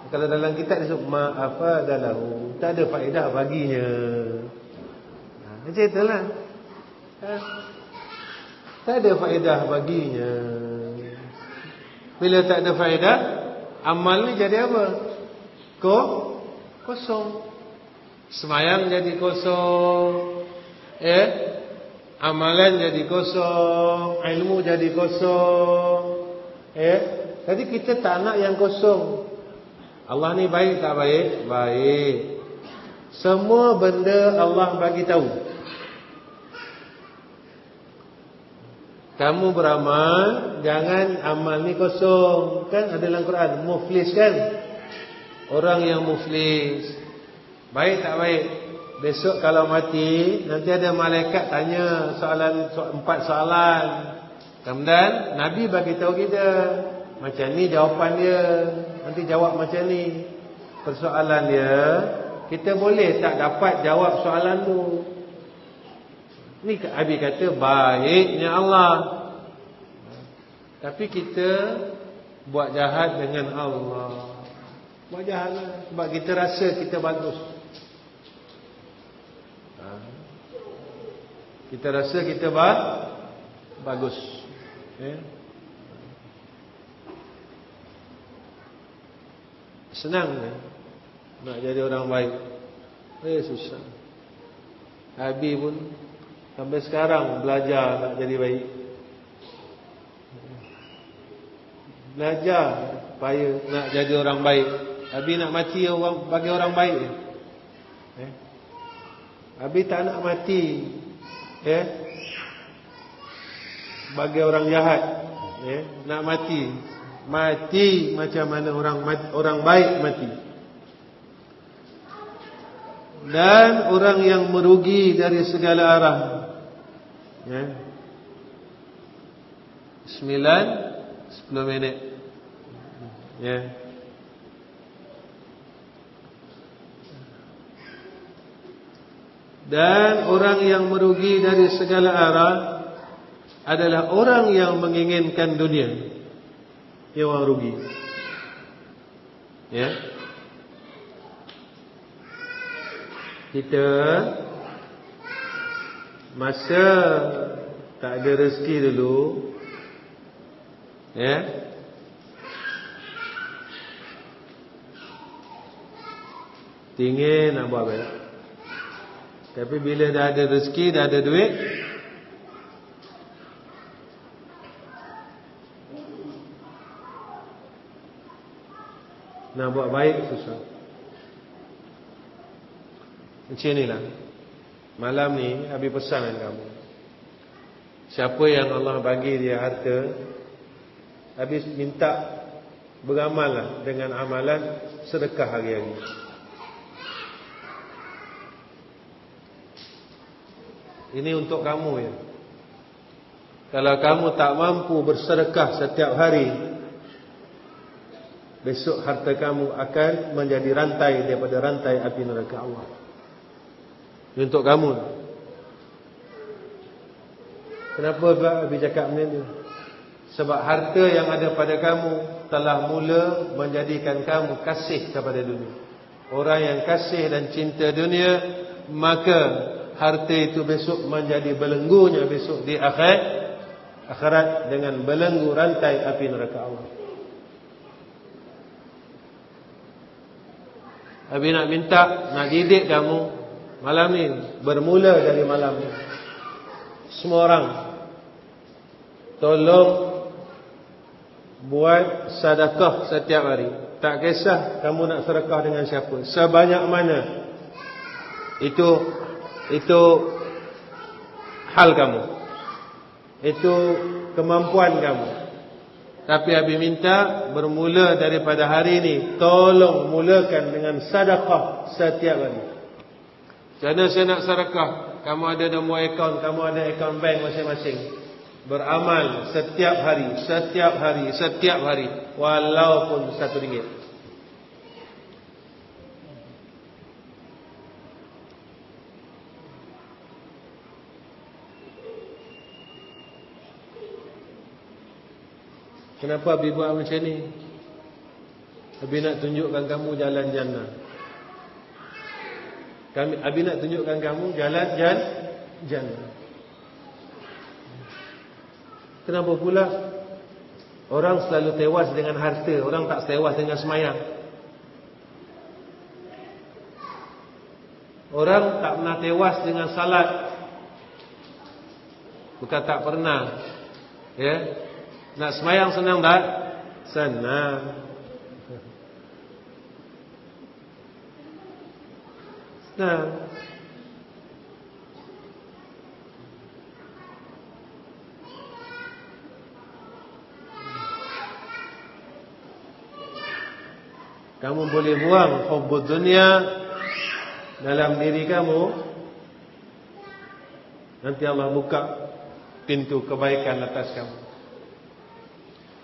Kalau dalam kitab disebut ma'afadalahu, tak ada faedah baginya. Macam itulah. Tak ada faedah baginya. Bila tak ada faedah, amal ni jadi apa? Kosong. Semayang jadi kosong, amalan jadi kosong, ilmu jadi kosong, Jadi kita tak nak yang kosong. Allah ni baik tak baik? Baik. Semua benda Allah bagi tahu. Kamu beramal, jangan amal ni kosong. Kan ada dalam Quran, muflis kan? Orang yang muflis. Baik tak baik? Besok kalau mati, nanti ada malaikat tanya empat soalan. Kemudian Nabi bagi tahu kita, macam ni jawapan dia. Nanti jawab macam ni. Persoalan dia, kita boleh tak dapat jawab soalan tu. Ni Abi kata baiknya Allah. Tapi kita buat jahat dengan Allah. Buat jahat lah. Sebab kita rasa kita bagus. Kita rasa kita bagus. Senang kan? Nak jadi orang baik. Susah. Abi pun sampai sekarang belajar nak jadi baik. Belajar supaya nak jadi orang baik. Abi nak mati bagi orang baik. Abi tak nak mati bagi orang jahat. Nak mati macam mana orang baik mati. Dan orang yang merugi dari segala arah. 9-10 minit. Dan orang yang merugi dari segala arah adalah orang yang menginginkan dunia. Dia orang rugi. Kita masa tak ada rezeki dulu, tinggal nak buat baik. Tapi bila dah ada rezeki, dah ada duit, nak buat baik susah. Macam inilah. Malam ni Abi pesan dengan kamu, siapa yang Allah bagi dia harta, Abi minta beramallah dengan amalan sedekah hari-hari. Ini untuk kamu ya. Kalau kamu tak mampu bersedekah setiap hari, besok harta kamu akan menjadi rantai daripada rantai api neraka Allah. Ini untuk kamu. Kenapa Abi cakap macam ni? Sebab harta yang ada pada kamu telah mula menjadikan kamu kasih kepada dunia. Orang yang kasih dan cinta dunia, maka harta itu besok menjadi belenggunya besok di akhirat dengan belenggu rantai api neraka Allah. Abi nak minta, nak didik kamu malam ni, bermula dari malam ni. Semua orang tolong buat sedekah setiap hari. Tak kisah kamu nak sedekah dengan siapa, sebanyak mana, itu hal kamu, itu kemampuan kamu. Tapi Abi minta bermula daripada hari ini, tolong mulakan dengan sedekah setiap hari. Macam saya nak sedekah? Kamu ada nombor akaun, kamu ada akaun bank masing-masing. Beramal setiap hari, walaupun RM1. Kenapa Abi buat macam ni? Abi nak tunjukkan kamu jalan jannah. Abi nak tunjukkan kamu jalan jannah. Kenapa pula orang selalu tewas dengan harta, orang tak tewas dengan semayang? Orang tak pernah tewas dengan salat. Bukan tak pernah. Ya. Nak semayang senang tak? Senang. Senang. Kamu boleh buang hubbud dunia dalam diri kamu, nanti Allah buka pintu kebaikan atas kamu.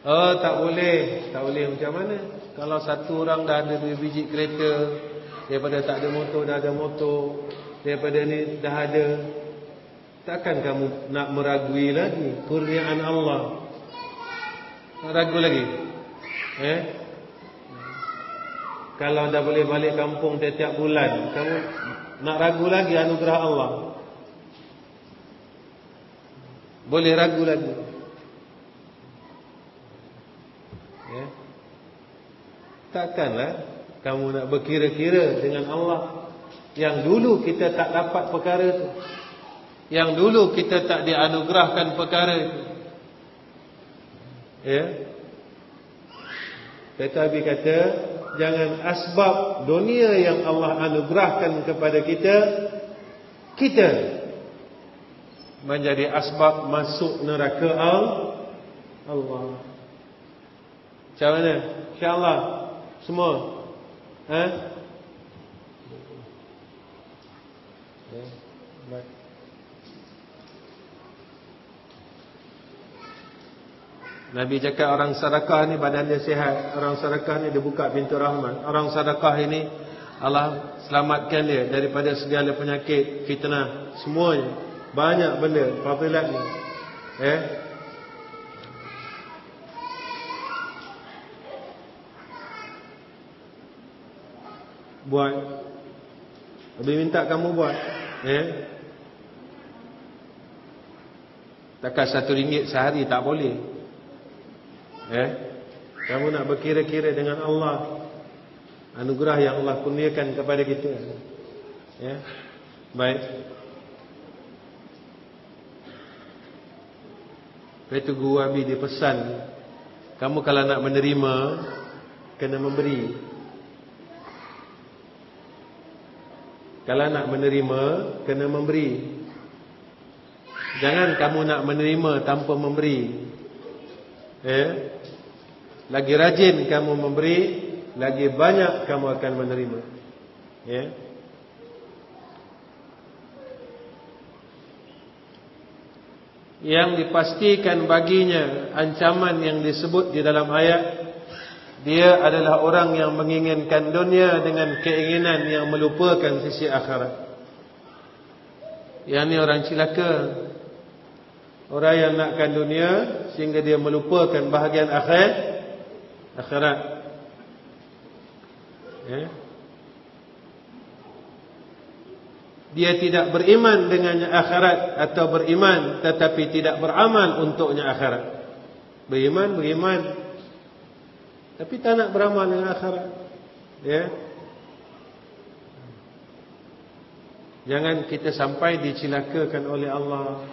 Oh, tak boleh. Tak boleh macam mana? Kalau satu orang dah ada 2 biji kereta, daripada tak ada motor dah ada motor, daripada ni dah ada, takkan kamu nak meragui lagi kurniaan Allah? Nak ragu lagi? Kalau dah boleh balik kampung tiap-tiap bulan, kamu nak ragu lagi anugerah Allah? Boleh ragu lagi? Ya. Takkanlah kamu nak berkira-kira dengan Allah yang dulu kita tak dapat perkara itu, yang dulu kita tak dianugerahkan perkara itu. Ya. Tetapi kata, jangan asbab dunia yang Allah anugerahkan kepada kita menjadi asbab masuk neraka Allah. Macam mana? InsyaAllah semua. Baik. Nabi cakap orang sedekah ni badan dia sihat. Orang sedekah ni dia buka pintu rahmat. Orang sedekah ini Allah selamatkan dia daripada segala penyakit, fitnah, semuanya. Banyak benda fadilat ni. Buat. Nabi minta kamu buat. Takkan RM1 sehari tak boleh. Kamu nak berkira-kira dengan Allah, anugerah yang Allah kurniakan kepada kita. Baik. Itu Guru Abi dia pesan, kamu kalau nak menerima, kena memberi. Kalau nak menerima, kena memberi. Jangan kamu nak menerima tanpa memberi. Lagi rajin kamu memberi, lagi banyak kamu akan menerima. Yang dipastikan baginya ancaman yang disebut di dalam ayat, dia adalah orang yang menginginkan dunia dengan keinginan yang melupakan sisi akhirat. Yang ni orang cilaka. Orang yang nakkan dunia sehingga dia melupakan bahagian akhirat. Dia tidak beriman dengannya akhirat, atau beriman tetapi tidak beramal untuknya akhirat. Beriman tapi tak nak beramal dengan akhirat. Jangan kita sampai dicilakakan oleh Allah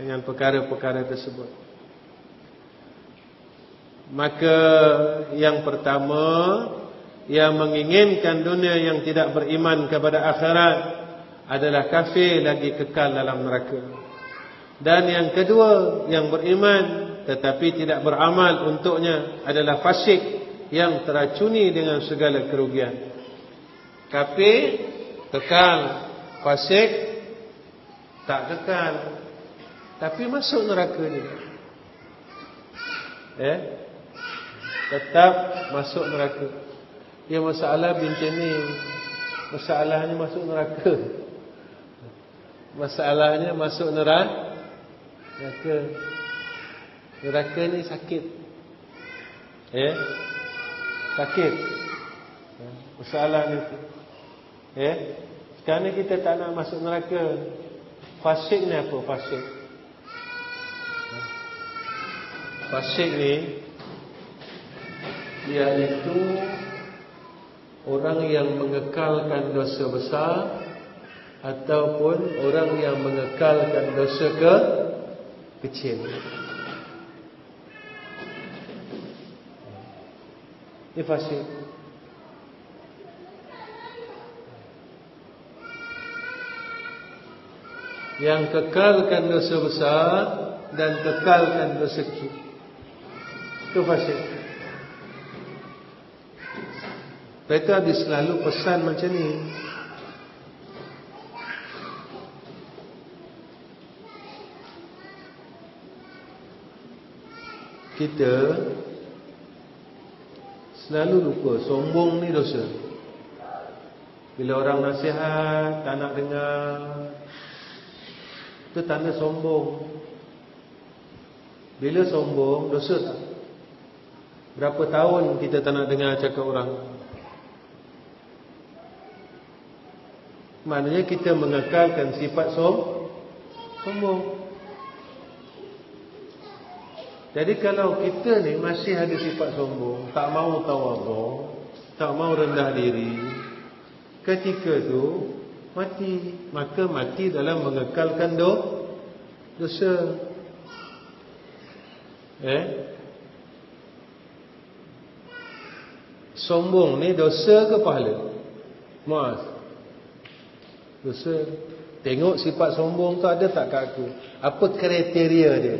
dengan perkara-perkara tersebut. Maka yang pertama, yang menginginkan dunia yang tidak beriman kepada akhirat adalah kafir, lagi kekal dalam neraka. Dan yang kedua, yang beriman tetapi tidak beramal untuknya adalah fasik, yang teracuni dengan segala kerugian. Kafir kekal, fasik tak kekal, tapi masuk neraka juga. Tetap masuk neraka. Ya, masalah binti ni, masalahnya masuk neraka. Masalahnya masuk neraka. Neraka ni sakit. Sakit. Masalah ni. Sekarang ni kita tak nak masuk neraka. Fasik ni apa? Fasik ni, dia itu orang yang mengekalkan dosa besar ataupun orang yang mengekalkan dosa kecil. Ini fasik. Yang kekalkan dosa besar dan kekalkan dosa kecil, itu fasik. Itu habis selalu pesan macam ni. Kita selalu lupa sombong ni dosa. Bila orang nasihat tak nak dengar, itu tanda sombong. Bila sombong, dosa tak? Berapa tahun kita tak nak dengar cakap orang? Maknanya kita mengekalkan sifat sombong. Jadi kalau kita ni masih ada sifat sombong, tak mau tawadhu, tak mau rendah diri, ketika tu mati. Maka mati dalam mengekalkan dosa. Sombong ni dosa ke pahala? Mas, dosa. Tengok sifat sombong tu ada tak kat aku? Apa kriteria dia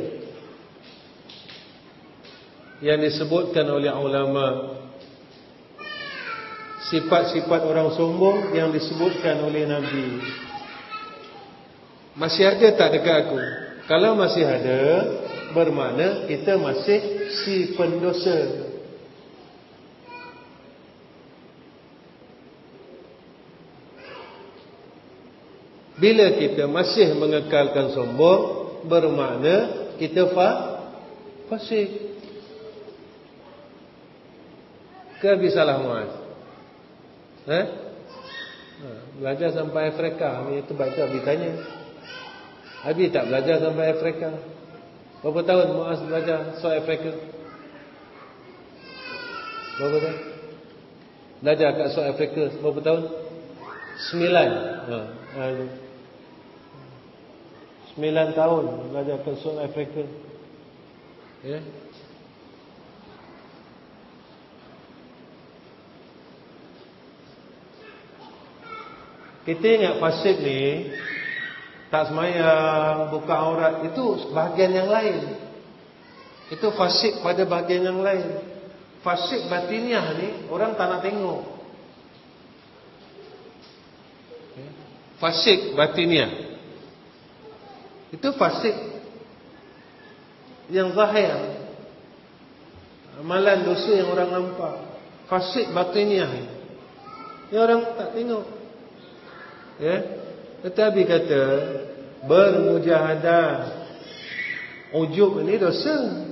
yang disebutkan oleh ulama? Sifat-sifat orang sombong yang disebutkan oleh Nabi, masih ada tak dekat aku? Kalau masih ada, bermakna kita masih si pendosa. Bila kita masih mengekalkan sombong, bermakna kita fasik. Ke habis salah muat? Belajar sampai Afrika ni, itu baca ditanya. Habis tak belajar sampai Afrika? Berapa tahun Muaz belajar soal Afrika? Berapa tahun? Belajar kat soal Afrika berapa tahun? 9 tahun belajar kat soal Afrika. Ya. Kita ingat fasik ni tak semayang, buka aurat, itu bahagian yang lain. Itu fasik pada bahagian yang lain. Fasik batiniah ni orang tak nak tengok. Fasik batiniah itu fasik yang zahir, amalan dosa yang orang nampak. Fasik batiniah ni yang orang tak tengok. Tetapi kata bermujahadah, ujub ni dosa,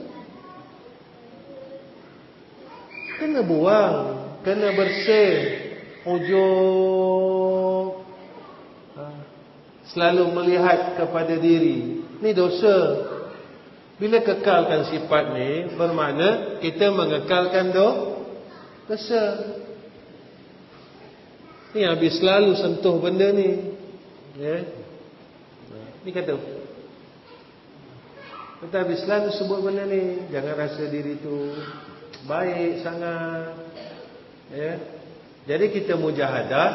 kena buang, kena bersih. Ujub, selalu melihat kepada diri, ni dosa. Bila kekalkan sifat ni, bermakna kita mengekalkan dosa. Ni habis selalu sentuh benda ni. Ni kata, kita habis selalu sebut benda ni. Jangan rasa diri tu baik sangat. Jadi kita mujahadah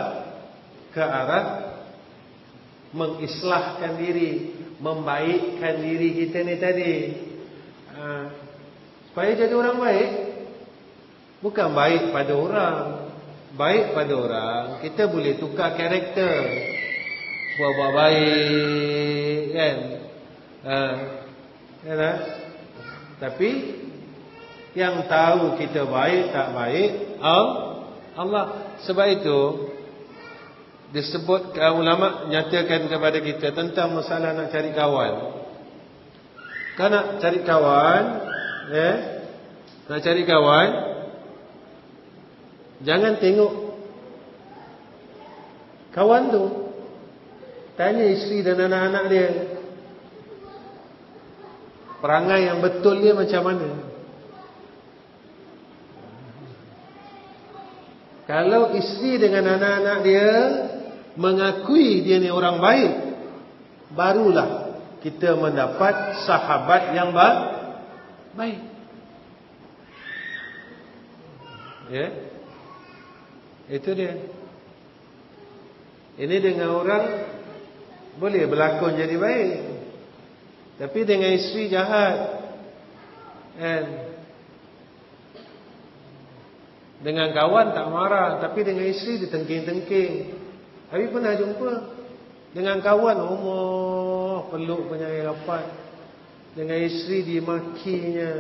ke arah mengislahkan diri, membaikkan diri kita ni tadi. Supaya jadi orang baik. Bukan baik pada orang. Baik pada orang, kita boleh tukar karakter, buat-buat baik, kan? Tapi yang tahu kita baik tak baik Allah. Sebab itu disebut, ulama nyatakan kepada kita tentang masalah nak cari kawan. Kan nak cari kawan, nak cari kawan, jangan tengok kawan tu, tanya isteri dan anak-anak dia, perangai yang betul dia macam mana. Kalau isteri dengan anak-anak dia mengakui dia ni orang baik, barulah kita mendapat sahabat yang baik. Ya. Itu dia. Ini dengan orang boleh berlakon jadi baik, tapi dengan isteri jahat. Dengan kawan tak marah, tapi dengan isteri dia tengking-tengking. Habis pernah jumpa dengan kawan, peluk penyayang rapat. Dengan isteri dimakinya.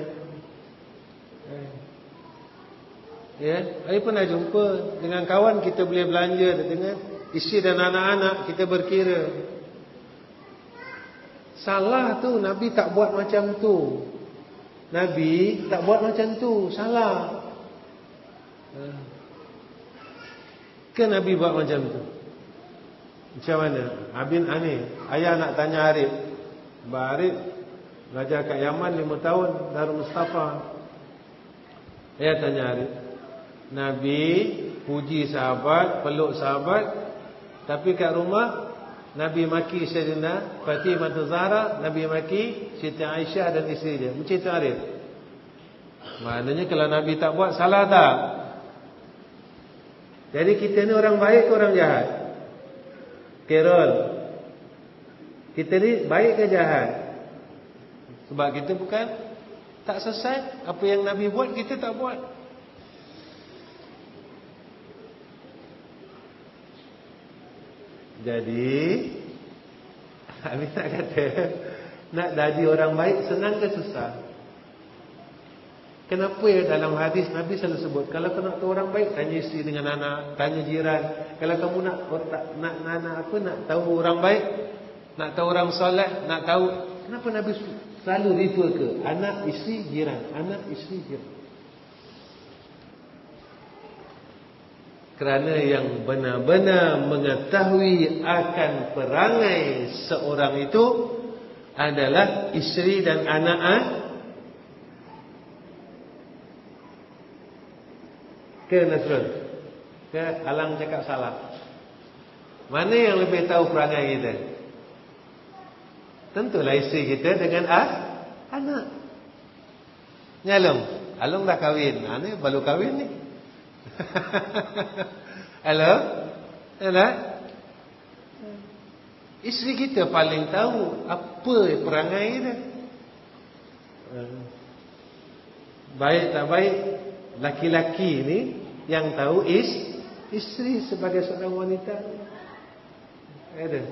Habis pernah jumpa dengan kawan, kita boleh belanja. Dengan isteri dan anak-anak kita berkira. Salah tu, Nabi tak buat macam tu. Nabi tak buat macam tu, salah. Ke Nabi buat macam tu? Macam mana? Abin Ani, ayah nak tanya Arif. Mbak Arif belajar kat Yaman 5 tahun, Darul Mustafa. Ayah tanya Arif, Nabi puji sahabat, peluk sahabat, tapi kat rumah Nabi maki Sayyidina Fatimah Zahra, Nabi maki Siti Aisyah dan isteri dia. Macam itu Arif. Maknanya kalau Nabi tak buat, salah tak? Jadi kita ni orang baik ke orang jahat? Kerol, kita ni baik ke jahat? Sebab kita bukan tak selesai. Apa yang Nabi buat kita tak buat. Jadi Habis nak kata, nak jadi orang baik senang ke susah? Kenapa ya dalam hadis Nabi selalu sebut, kalau kau nak tahu orang baik, tanya isteri dengan anak, tanya jiran. Kalau kamu nak tahu orang baik, nak tahu orang soleh, nak tahu, kenapa Nabi selalu refer ke anak, isteri, jiran, anak, isteri, jiran? Kerana yang benar-benar mengetahui akan perangai seorang itu adalah isteri dan anak. Ke Nasrul? Ke Alang cakap salah? Mana yang lebih tahu perangai kita? Tentulah isteri kita dengan anak. Ni Alung dah kahwin. Ni baru kahwin ni. Halo? Isteri kita paling tahu apa perangai kita. Baik tak baik, laki-laki ni yang tahu isteri sebagai seorang wanita. Ada.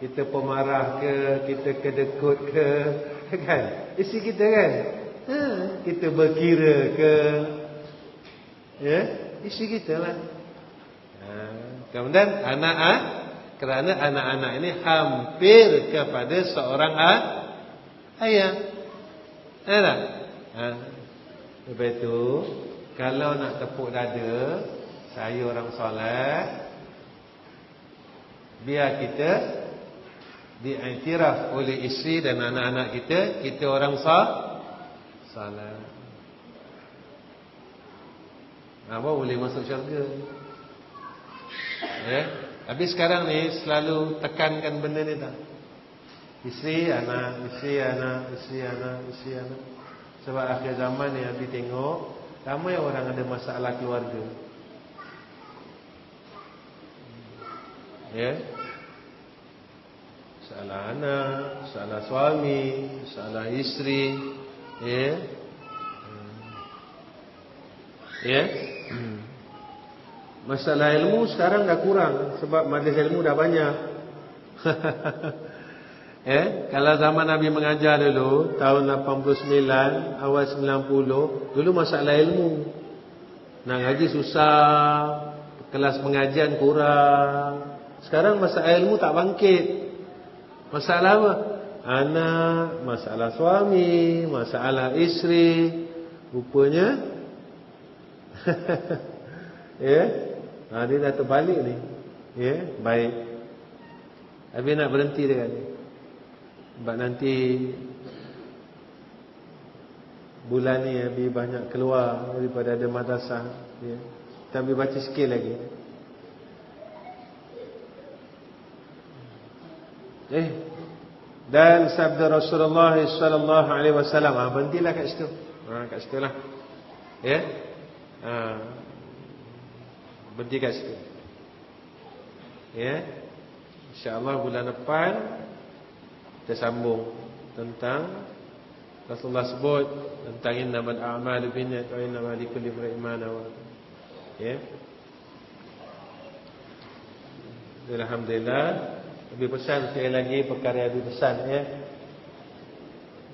Kita pemarah ke, kita kedekut ke, kan? Isteri kita kan? Kita berkira ke, ya, isteri kita lah. Kemudian anak, kerana anak-anak ini hampir kepada seorang ayah. Ada. Lepas itu, kalau nak tepuk dada, saya orang soleh, biar kita diiktiraf oleh isteri dan anak-anak kita orang soleh. Apa boleh masuk syurga? Ya. Habis sekarang ni selalu tekankan benda ni tak? Isteri, anak, isteri, anak, isteri, anak, isteri, anak. Sebab akhir zaman ni Nabi tengok ramai orang ada masalah keluarga. Ya. Masalah anak, masalah suami, masalah isteri, ya. Ya. Masalah ilmu sekarang dah kurang sebab majlis ilmu dah banyak. Kalau zaman Nabi mengajar dulu tahun 89, awal 90, dulu masalah ilmu. Nak ngaji susah, kelas pengajian kurang. Sekarang masalah ilmu tak bangkit. Masalah apa? Anak, masalah suami, masalah isteri. Rupanya ya, dia dah terbalik ni. Ya, baik. Habis nak berhenti dekat ni. Sebab nanti bulan ni lebih banyak keluar daripada ada madrasah, ya. Kita ambil baca sikit lagi. Dan sabda Rasulullah sallallahu alaihi wasallam. Berhentilah kat situ. Kat situ lah. Ya. Berhenti kat situ. Ya. InsyaAllah bulan depan kita sambung tentang Rasulullah sebut tentang innamal a'malu binniyat wa innamal likulli imrin ma nawa. Ya. Alhamdulillah. Habis pesan sekali lagi perkara habis pesan ya.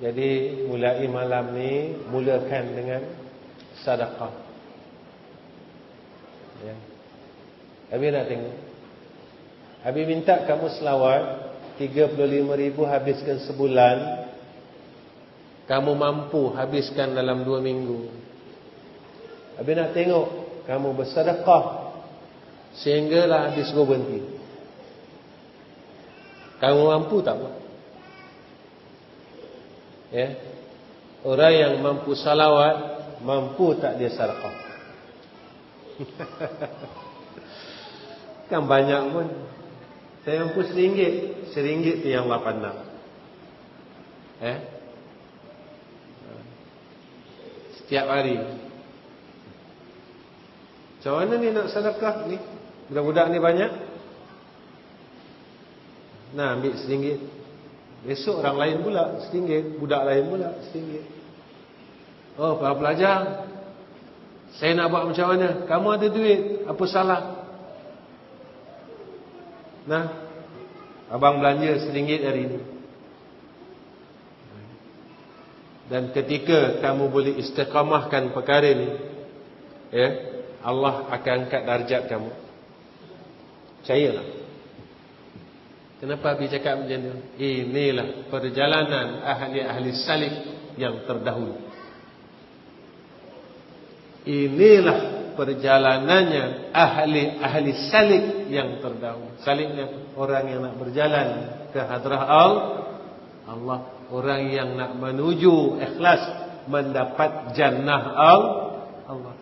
Jadi mulai malam ni mulakan dengan sedekah. Ya. Habis nak tengok. Habis minta kamu selawat 35,000 habiskan sebulan. Kamu mampu habiskan dalam 2 minggu. Habis nak tengok kamu bersedekah sehinggalah habis kau berhenti. Kamu mampu tak? Ya. Orang yang mampu salawat, mampu tak dia sedekah? Kan banyak pun. Saya mampu RM1. RM1 tu yang Allah pandang. Setiap hari. Macam mana ni nak sedekah ni? Budak-budak ni banyak. Nah, ambil RM1. Besok orang lain pula RM1. Budak lain pula RM1. Oh, para pelajar, saya nak buat macam mana? Kamu ada duit, apa salah? Nah, abang belanja RM1 hari ini. Dan ketika kamu boleh istiqamahkan perkara ni, ya, Allah akan angkat darjat kamu. Percayalah. Kenapa Abi cakap macam ni? Inilah perjalanan ahli-ahli salih yang terdahulu. Inilah perjalanannya ahli-ahli salih yang terdahulu. Salihnya orang yang nak berjalan ke hadrah Allah. Orang yang nak menuju ikhlas mendapat jannah Allah.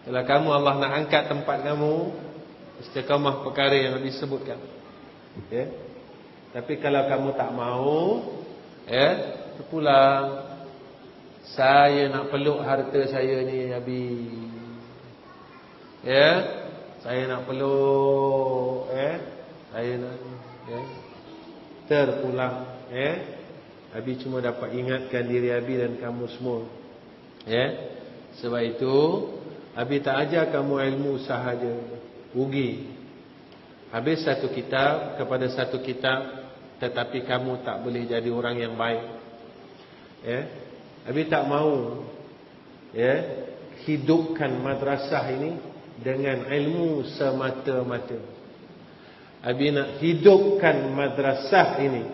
Kalau kamu Allah nak angkat tempat kamu, istiqamah perkara yang disebutkan. Ya. Tapi kalau kamu tak mau, terpulang. Saya nak peluk harta saya ni habis. Ya. Saya nak peluk, saya nak, terpulang, Abi cuma dapat ingatkan diri Abi dan kamu semua. Sebab itu Abi tak ajar kamu ilmu sahaja, rugi. Habis satu kitab kepada satu kitab, tetapi kamu tak boleh jadi orang yang baik. Abi tak mau hidupkan madrasah ini dengan ilmu semata-mata. Abi nak hidupkan madrasah ini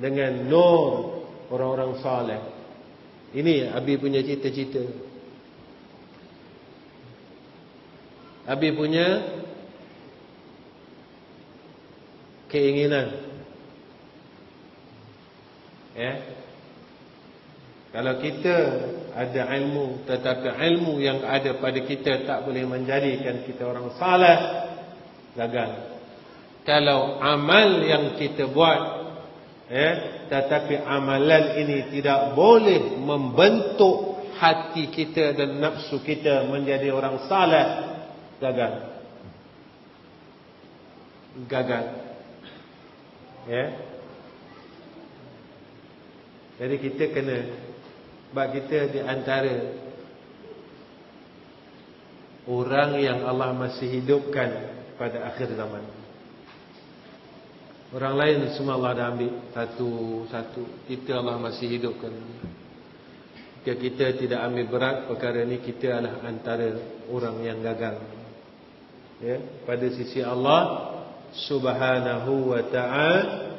dengan nur orang-orang saleh. Ini Abi punya cita-cita. Abi punya keinginan. Kalau kita ada ilmu, tetapi ilmu yang ada pada kita tak boleh menjadikan kita orang saleh, gagal. Kalau amal yang kita buat, tetapi amalan ini tidak boleh membentuk hati kita dan nafsu kita menjadi orang saleh, gagal. Jadi kita kena, sebab kita di antara orang yang Allah masih hidupkan pada akhir zaman. Orang lain semua Allah dah ambil satu-satu. Kita Allah masih hidupkan. Jika kita tidak ambil berat perkara ini, kita adalah antara orang yang gagal. Pada sisi Allah Subhanahu wa ta'ala.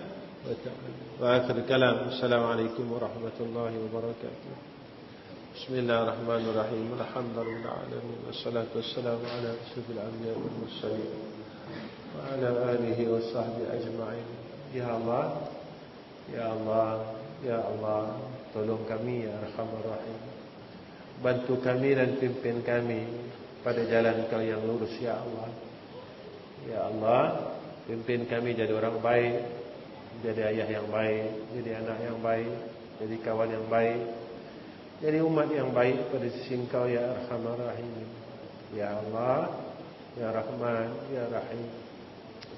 Wa akhir kalam. Assalamualaikum warahmatullahi wabarakatuh. Bismillahirrahmanirrahim. Alhamdulillah alamin. Wassalatu wassalamu ala asyrafil anbiya'i wal mursalin wa ala alihi wa sahbihi ajma'in. Ya Allah, Ya Allah, Ya Allah, tolong kami ya Arhamar Rahim. bantu kami dan pimpin kami pada jalan Kau yang lurus, ya Allah. Ya Allah, pimpin kami jadi orang baik, jadi ayah yang baik, jadi anak yang baik, jadi kawan yang baik, jadi umat yang baik pada sisi Engkau, ya Arhamar Rahimin. Ya Allah, ya Rahman, ya Rahim,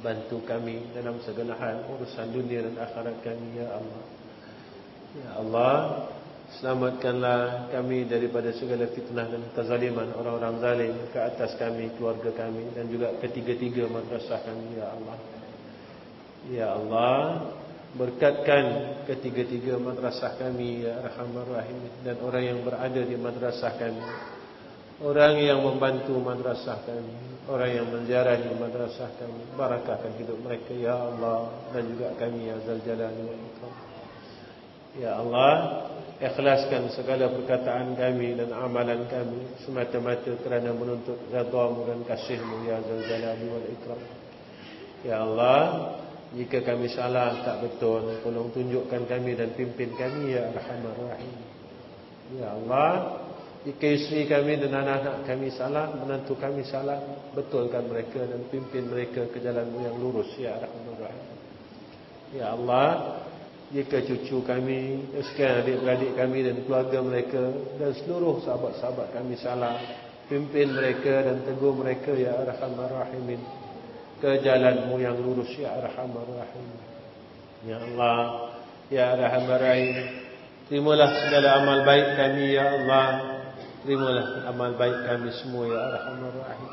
bantu kami dalam segala hal urusan dunia dan akhirat kami, ya Allah. Ya Allah, selamatkanlah kami daripada segala fitnah dan kezaliman orang-orang zalim ke atas kami, keluarga kami, dan juga ketiga-tiga madrasah kami, ya Allah. Ya Allah, berkatkan ketiga-tiga madrasah kami, ya Arhamar Rahim, dan orang yang berada di madrasah kami, orang yang membantu madrasah kami, orang yang menziarahi madrasah kami, barakahkan hidup mereka, ya Allah, dan juga kami, ya Zal Jalali wal Ikram. Ya Allah, ikhlaskan segala perkataan kami dan amalan kami semata-mata kerana menuntut redha-Mu dan kasih-Mu, ya Zal Jalali wal Ikram. Ya Allah, jika kami salah tak betul, tolong tunjukkan kami dan pimpin kami, ya Arhamar Rahim. Ya Allah, jika isteri kami dan anak-anak kami salah, menantu kami salah, betulkan mereka dan pimpin mereka ke jalan-Mu yang lurus, ya Arhamar Rahim. Ya Allah, jika cucu kami, sekian adik-beradik kami dan keluarga mereka dan seluruh sahabat-sahabat kami salah, pimpin mereka dan tegur mereka, ya Arhamar Rahimin, ke jalan-Mu yang lurus, ya Arhamar Rahim. Ya Allah, ya Arhamar Rahim, terimalah segala amal baik kami, ya Allah. Terimalah amal baik kami semua, ya Arhamar Rahim.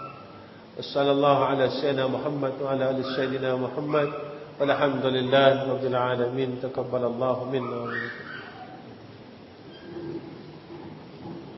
Wassallallahu ala sayyidina Muhammad wa ala ali sayyidina Muhammad. Walhamdulillah rabbil alamin. Taqabbalallahu minna wa minkum.